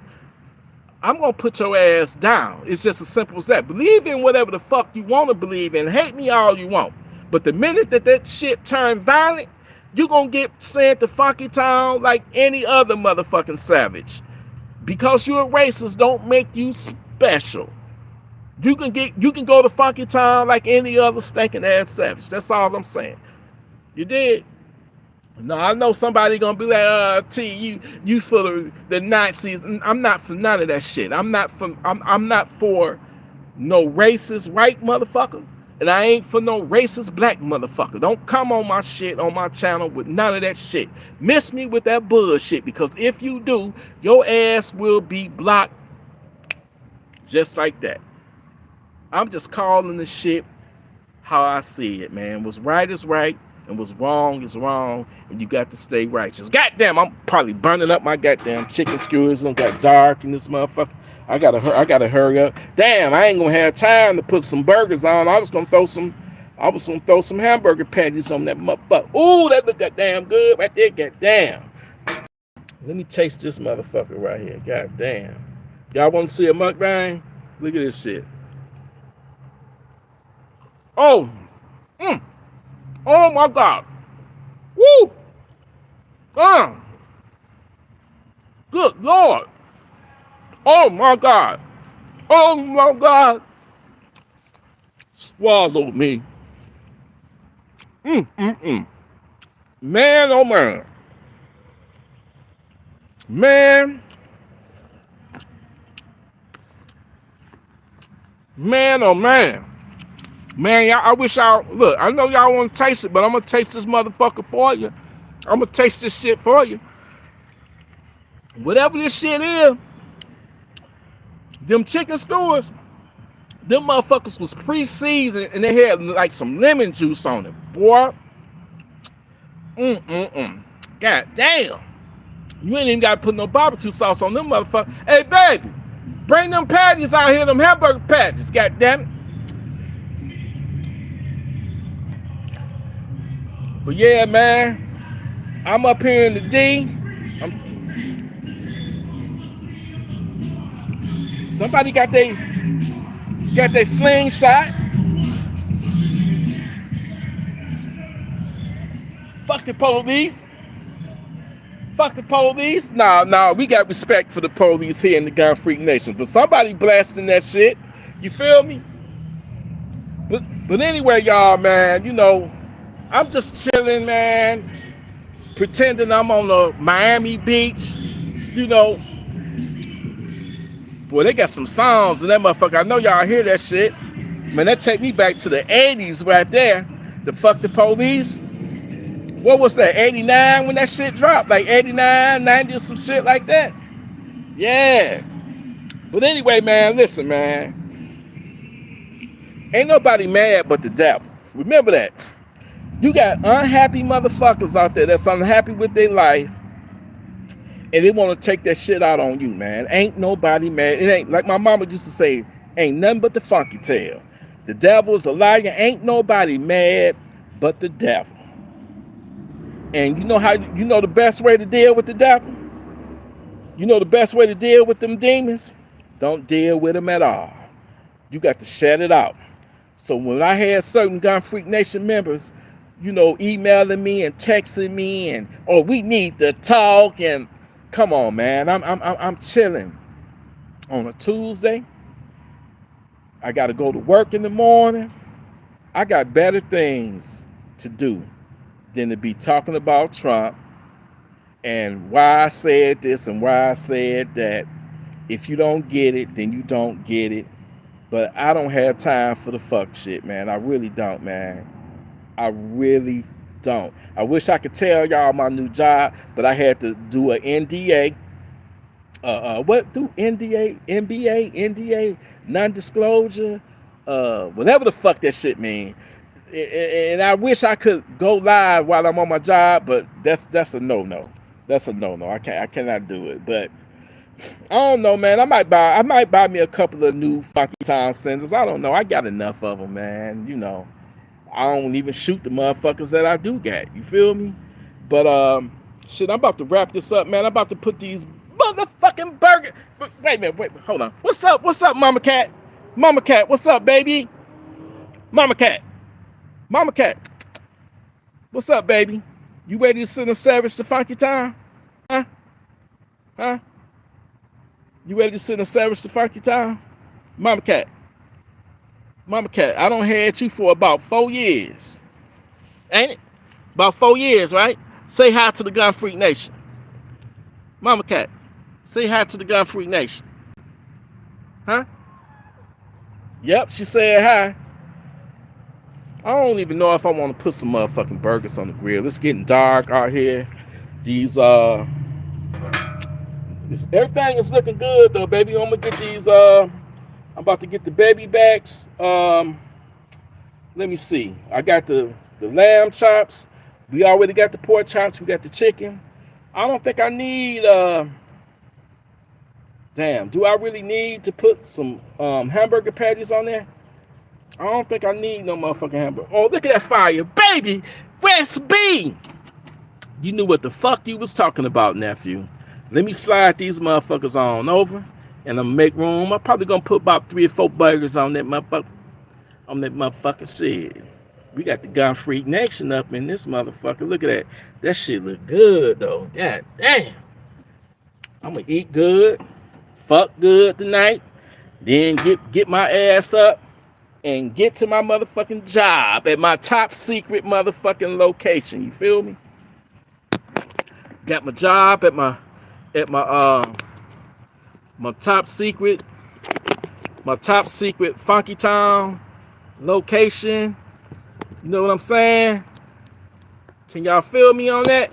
I'm gonna put your ass down. It's just as simple as that. Believe in whatever the fuck you want to believe in. Hate me all you want. But the minute that shit turned violent, you gonna get sent to Funky Town like any other motherfucking savage. Because you're a racist don't make you special. You can go to Funky Town like any other stinking ass savage. That's all I'm saying. You did. No, I know somebody gonna be like, T, you for the Nazis. I'm not for none of that shit. I'm not for no racist white motherfucker. And I ain't for no racist black motherfucker. Don't come on my shit, on my channel with none of that shit. Miss me with that bullshit, because if you do, your ass will be blocked just like that. I'm just calling the shit how I see it, man. What's right is right, and what's wrong is wrong, and you got to stay righteous. Goddamn, I'm probably burning up my goddamn chicken skewers. It got dark in this motherfucker. I gotta hurry up. Damn, I ain't gonna have time to put some burgers on. I was gonna throw some hamburger patties on that motherfucker. Ooh, that look goddamn good right there. Goddamn. Let me taste this motherfucker right here. Goddamn. Y'all want to see a mukbang? Look at this shit. Oh, oh my God. Woo. Good Lord. Oh my God. Oh my God. Swallow me. Man, oh man. Man, oh man. Man, I wish y'all, look, I know y'all want to taste it, but I'm going to taste this motherfucker for you. I'm going to taste this shit for you. Whatever this shit is, them chicken skewers, them motherfuckers was pre-seasoned and they had like some lemon juice on it, boy. God damn. You ain't even got to put no barbecue sauce on them motherfuckers. Hey, baby, bring them patties out here, them hamburger patties, god damn it. But yeah, man, I'm up here in the D. Somebody got their slingshot. Fuck the police. Fuck the police. Nah, we got respect for the police here in the Gun Freak Nation. But somebody blasting that shit. You feel me? But anyway, y'all, man, you know, I'm just chilling, man, pretending I'm on the Miami Beach, you know. Boy, they got some songs in that motherfucker. I know y'all hear that shit. Man, that take me back to the 80s right there. The Fuck the Police. What was that, 89 when that shit dropped? Like 89, 90 or some shit like that? Yeah. But anyway, man, listen, man. Ain't nobody mad but the devil. Remember that. You got unhappy motherfuckers out there that's unhappy with their life, and they want to take that shit out on you, man. Ain't nobody mad. It ain't like my mama used to say, ain't nothing but the funky tail. The devil is a liar. Ain't nobody mad but the devil. And you know the best way to deal with the devil? You know the best way to deal with them demons? Don't deal with them at all. You got to shut it out. So when I had certain Gun Freak Nation members, you know, emailing me and texting me and, oh, we need to talk, and come on, man, I'm chilling on a Tuesday. I got to go to work in the morning. I got better things to do than to be talking about Trump and why I said this and why I said that. If you don't get it, then you don't get it. But I don't have time for the fuck shit, man. I really don't, man. I really don't. I wish I could tell y'all my new job, but I had to do an NDA. What do NDA, NBA, NDA, non-disclosure, whatever the fuck that shit mean. And I wish I could go live while I'm on my job, but that's a no-no. That's a no-no. I cannot do it. But I don't know, man. I might buy me a couple of new Funky Town senders. I don't know. I got enough of them, man. You know, I don't even shoot the motherfuckers that I do get. You feel me? But shit, I'm about to wrap this up, man. I'm about to put these motherfucking burgers. Wait a minute, hold on. What's up, Mama Cat? Mama Cat, what's up, baby? Mama Cat, Mama Cat, what's up, baby? You ready to send a service to Funky Town? Huh? Huh? You ready to send a service to Funky Town? Mama Cat. Mama Cat, I don't had you for about 4 years. Ain't it? About 4 years, right? Say hi to the Gun Freak Nation. Mama Cat, say hi to the Gun Freak Nation. Huh? Yep, she said hi. I don't even know if I want to put some motherfucking burgers on the grill. It's getting dark out here. Everything is looking good though, baby. I'm gonna get these. I'm about to get the baby backs. Let me see. I got the lamb chops. We already got the pork chops. We got the chicken. I don't think I need. Damn. Do I really need to put some hamburger patties on there? I don't think I need no motherfucking hamburger. Oh, look at that fire, baby. West B. You knew what the fuck you was talking about, nephew. Let me slide these motherfuckers on over, and I'm gonna make room. I'm probably gonna put about 3 or 4 burgers on that motherfucker. On that motherfucking shit. We got the Gun Freak Nation up in this motherfucker. Look at that. That shit look good though. God damn. I'm gonna eat good, fuck good tonight, then get my ass up and get to my motherfucking job at my top secret motherfucking location. You feel me? Got my job at my top secret Funky Town location. You know what I'm saying? Can y'all feel me on that?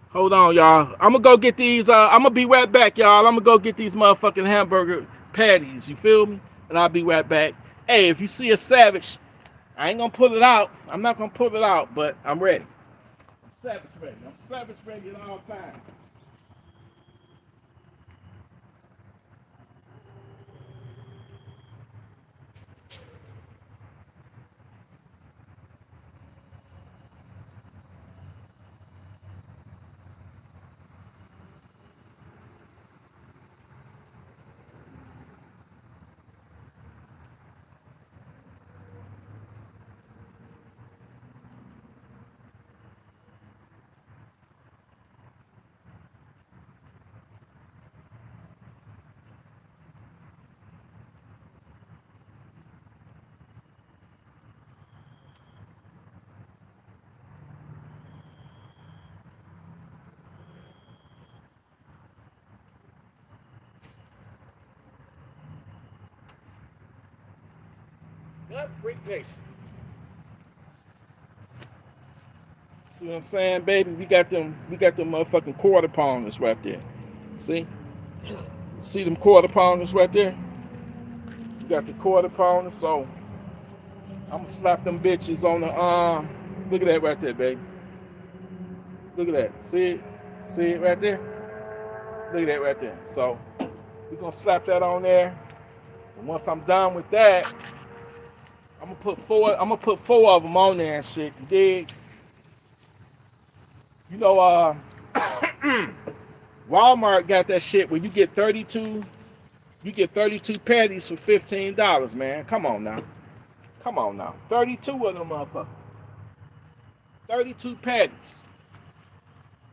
Hold on, y'all. I'm gonna go get these. I'm gonna be right back, y'all. I'm gonna go get these motherfucking hamburger patties. You feel me? And I'll be right back. Hey, if you see a savage, I ain't gonna pull it out. I'm not gonna pull it out, but I'm ready. I'm savage ready. I'm savage ready at all times. Gut Freak Nation. See what I'm saying, baby? We got them motherfucking quarter pounders right there. See? See them quarter pounders right there? We got the quarter pounders, so I'm gonna slap them bitches on the arm. Look at that right there, baby. Look at that. See it? See it right there? Look at that right there. So we're gonna slap that on there. And once I'm done with that, I'm gonna put four of them on there and shit. You dig? You know, Walmart got that shit where you get 32 patties for $15, man. Come on now. 32 of them motherfuckers. 32 patties.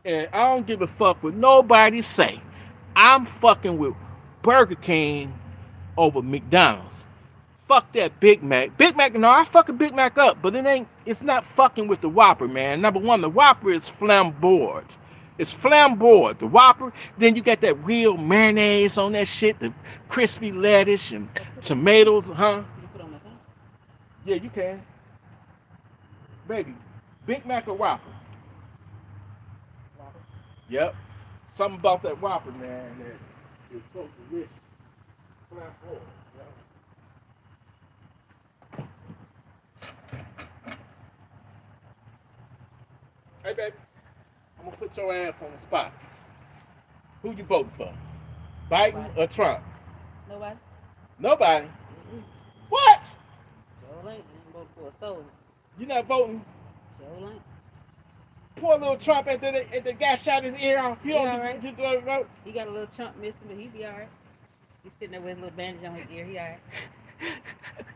And I don't give a fuck what nobody say. I'm fucking with Burger King over McDonald's. Fuck that Big Mac. Big Mac, no, I fuck a Big Mac up, but it's not fucking with the Whopper, man. Number one, the Whopper is flamboyant. It's flamboyant, the Whopper. Then you got that real mayonnaise on that shit, the crispy lettuce and tomatoes, huh? You put on the thing? Yeah, you can. Baby, Big Mac or Whopper? Whopper. Yep. Something about that Whopper, man, that is so delicious. Flamboyant. Hey, baby, I'm gonna put your ass on the spot. Who you voting for? Biden or Trump? Nobody? Nobody. Mm-mm. What? Sure ain't. I vote for a soul. You not voting? Sure ain't. Poor little Trump at the guy shot his ear off. You He don't all right. vote. He got a little chunk missing, but he be all right. He's sitting there with a little bandage on his ear. He all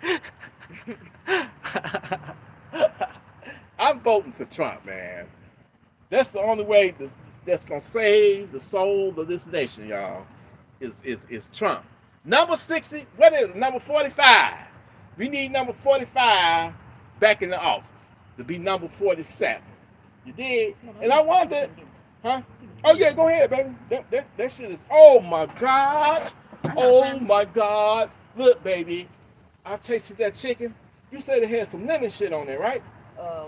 right. I'm voting for Trump, man. That's the only way that's gonna save the soul of this nation, y'all. Is Trump. Number 60, what is it? Number 45. We need number 45 back in the office to be number 47. You did? And I wonder, huh? Oh yeah, go ahead, baby. That shit is, oh my God. Oh my God. Look, baby. I tasted that chicken. You said it had some lemon shit on there, right?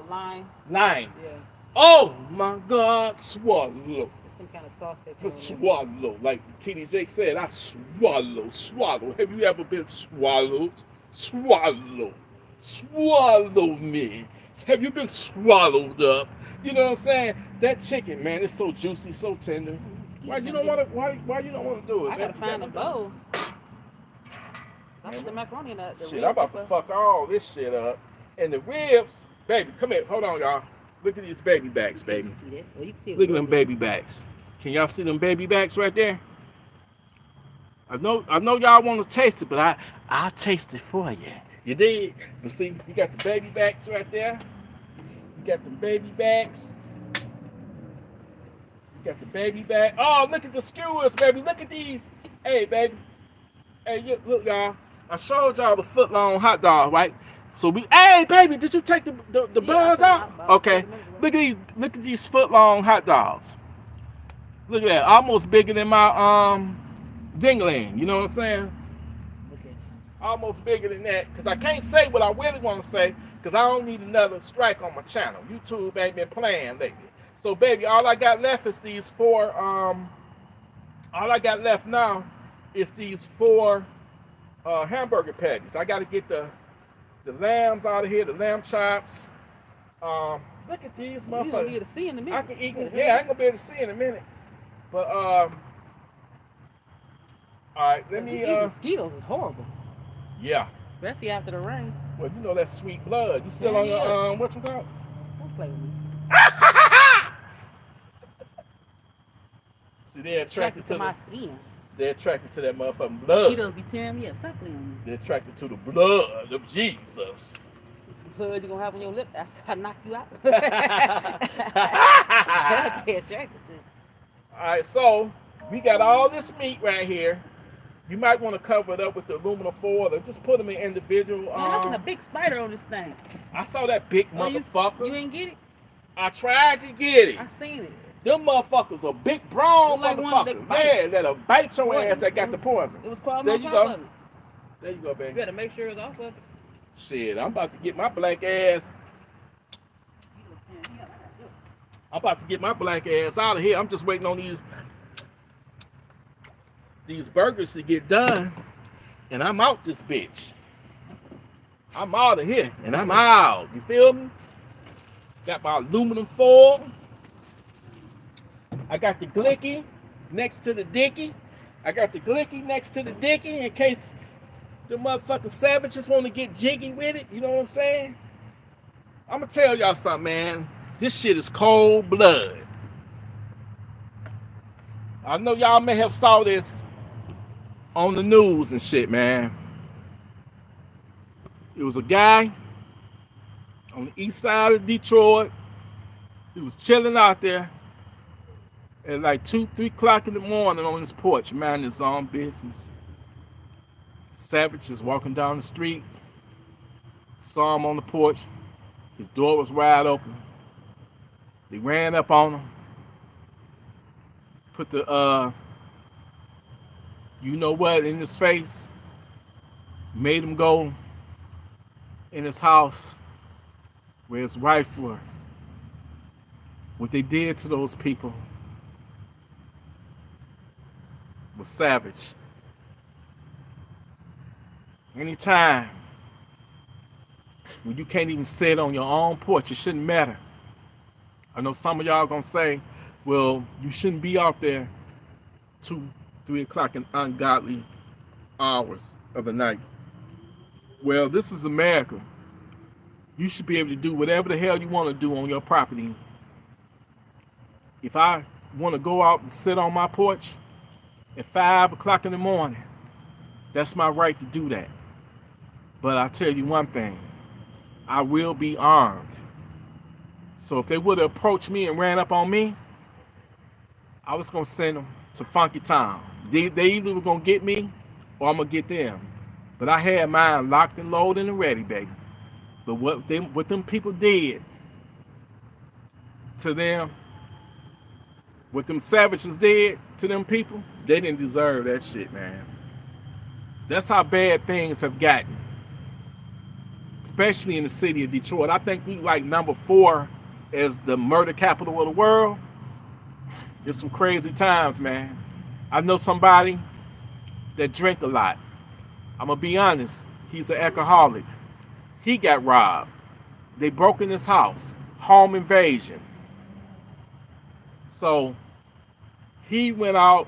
Lime. Lime. Yeah. Oh my God, swallow. It's some kind of sauce that's on there. Swallow. Like TDJ said, I swallow. Have you ever been swallowed? Swallow. Swallow me. Have you been swallowed up? You know what I'm saying? That chicken, man, it's so juicy, so tender. Why you don't want to? Why you don't want to do it? I gotta find a bowl. I put the macaroni in the Shit, I'm about to fuck all this shit up. And the ribs, baby, come here. Hold on, y'all. Look at these baby backs, baby. You can see that. Well, you can see it. Look at them baby backs. Can y'all see them baby backs right there? I know y'all want to taste it, but I'll taste it for you. You did? But see, you got the baby backs right there. You got the baby backs. You got the baby back. Oh, look at the skewers, baby. Look at these. Hey, baby. Hey, look, y'all. I showed y'all the foot-long hot dog, right? So hey, baby, did you take the buns out? Okay. Look at these foot-long hot dogs. Look at that. Almost bigger than my dingling. You know what I'm saying? Almost bigger than that. Because I can't say what I really want to say because I don't need another strike on my channel. YouTube ain't been playing lately. So, baby, all I got left is these four. All I got left now is these four hamburger patties. I got to get the lambs out of here, the lamb chops. Look at these motherfuckers. You're gonna be able to see in a minute. I can eat them. Yeah, I ain't gonna be able to see in a minute. But all right, let me. These mosquitoes is horrible. Yeah. Especially after the rain. Well, you know that sweet blood. You still on your what you call? Don't play with me. See, they're attracted to my skin. They're attracted to that motherfucking blood. Mosquitoes be tearing me up. Stop playing with me. They're attracted to the blood of Jesus. Blood you gonna have on your lip after I knock you out. They're attracted to it. All right, so we got all this meat right here. You might want to cover it up with the aluminum foil or just put them in individual. Man, I seen a big spider on this thing. I saw that big motherfucker. You ain't get it? I tried to get it. I seen it. Them motherfuckers are big, brown like motherfuckers. Man, that'll bite your ass that got the poison. It was crawling there on you top go. of it. There you go, baby. You better make sure it's off of it. Shit, I'm about to get my black ass. I'm about to get my black ass out of here. I'm just waiting on these burgers to get done, and I'm out this bitch. I'm out of here, and I'm out. You feel me? Got my aluminum foil. I got the Glicky next to the Dicky. I got the Glicky next to the Dicky in case the motherfucking savages want to get jiggy with it. You know what I'm saying? I'm gonna tell y'all something, man. This shit is cold blood. I know y'all may have saw this on the news and shit, man. It was a guy on the east side of Detroit. He was chilling out there at like 2, 3 o'clock in the morning on his porch, minding his own business. Savages walking down the street, saw him on the porch. His door was wide open. They ran up on him, put the you know what in his face, made him go in his house where his wife was. What they did to those people was savage. Anytime when you can't even sit on your own porch, it shouldn't matter. I know some of y'all gonna say, well, you shouldn't be out there 2, 3 o'clock in ungodly hours of the night. Well, this is America. You should be able to do whatever the hell you want to do on your property. If I want to go out and sit on my porch at 5 o'clock in the morning, that's my right to do that. But I'll tell you one thing, I will be armed. So if they would have approached me and ran up on me, I was going to send them to Funky Town. They either were going to get me or I'm going to get them. But I had mine locked and loaded and ready, baby. But what them people did to them, what them savages did to them people, they didn't deserve that shit, man. That's how bad things have gotten. Especially in the city of Detroit. I think we like number 4 as the murder capital of the world. It's some crazy times, man. I know somebody that drink a lot. I'm gonna be honest, he's an alcoholic. He got robbed. They broke in his house. Home invasion. So he went out.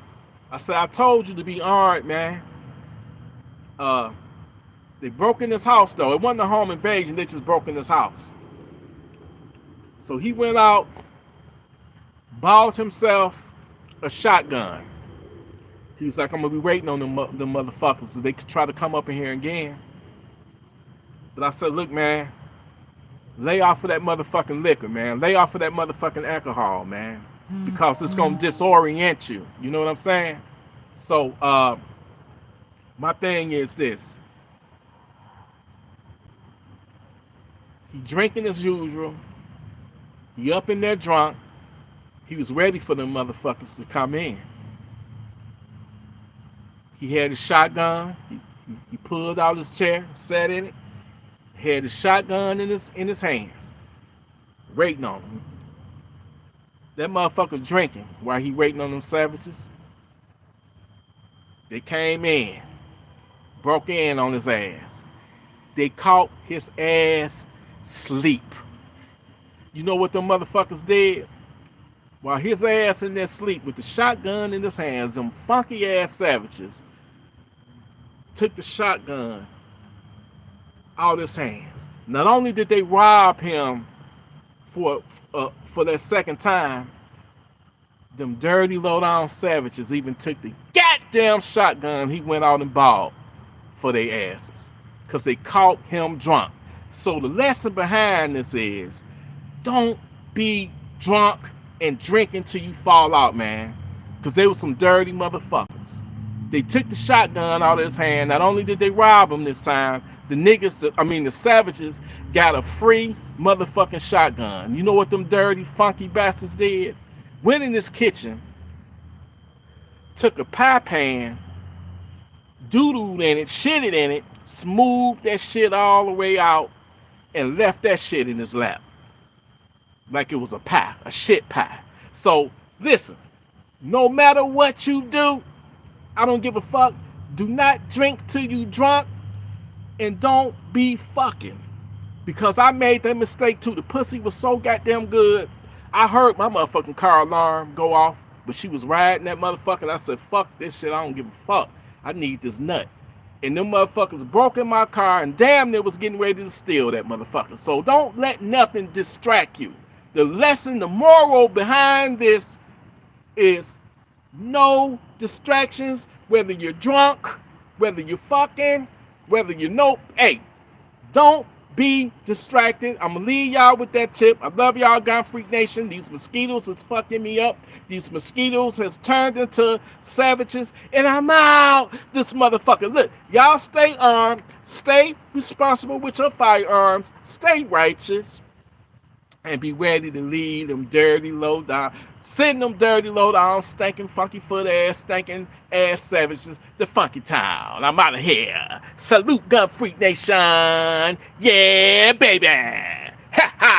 I said, I told you to be armed, man. They broke in his house, though. It wasn't a home invasion. They just broke in his house. So he went out, bought himself a shotgun. He was like, I'm going to be waiting on them motherfuckers so they could try to come up in here again. But I said, look, man, lay off of that motherfucking liquor, man. Lay off of that motherfucking alcohol, man. Because it's going to disorient you. You know what I'm saying? So, my thing is this. He drinking as usual. He up in there drunk. He was ready for them motherfuckers to come in. He had his shotgun. He pulled out his chair, sat in it. Had his shotgun in his hands, waiting on him. That motherfucker drinking while he waiting on them savages. They came in, broke in on his ass. They caught his ass sleep. You know what them motherfuckers did? While his ass in there sleep with the shotgun in his hands, them funky ass savages took the shotgun out of his hands. Not only did they rob him for that second time, them dirty low-down savages even took the goddamn shotgun he went out and bought for their asses because they caught him drunk. So the lesson behind this is don't be drunk and drink until you fall out, man, because they were some dirty motherfuckers. They took the shotgun out of his hand. Not only did they rob him this time, the savages got a free motherfucking shotgun. You know what them dirty, funky bastards did? Went in his kitchen, took a pie pan, doodled in it, shitted in it, smoothed that shit all the way out, and left that shit in his lap. Like it was a pie, a shit pie. So listen, no matter what you do, I don't give a fuck. Do not drink till you drunk, and don't be fucking. Because I made that mistake too. The pussy was so goddamn good. I heard my motherfucking car alarm go off, but she was riding that motherfucker. And I said, fuck this shit. I don't give a fuck. I need this nut. And them motherfuckers broke in my car and damn near was getting ready to steal that motherfucker. So don't let nothing distract you. The lesson, the moral behind this is no distractions, whether you're drunk, whether you're fucking, whether you know. Hey, don't be distracted. I'm gonna leave y'all with that tip. I love y'all, Gun Freak Nation. These mosquitoes is fucking me up. These mosquitoes has turned into savages, and I'm out. This motherfucker. Look, y'all stay armed, stay responsible with your firearms, stay righteous, and be ready to lead them dirty low down, send them dirty low down, stinking funky foot ass, stinking ass savages to Funky Town. I'm out of here. Salute, Gun Freak Nation. Yeah, baby. Ha ha.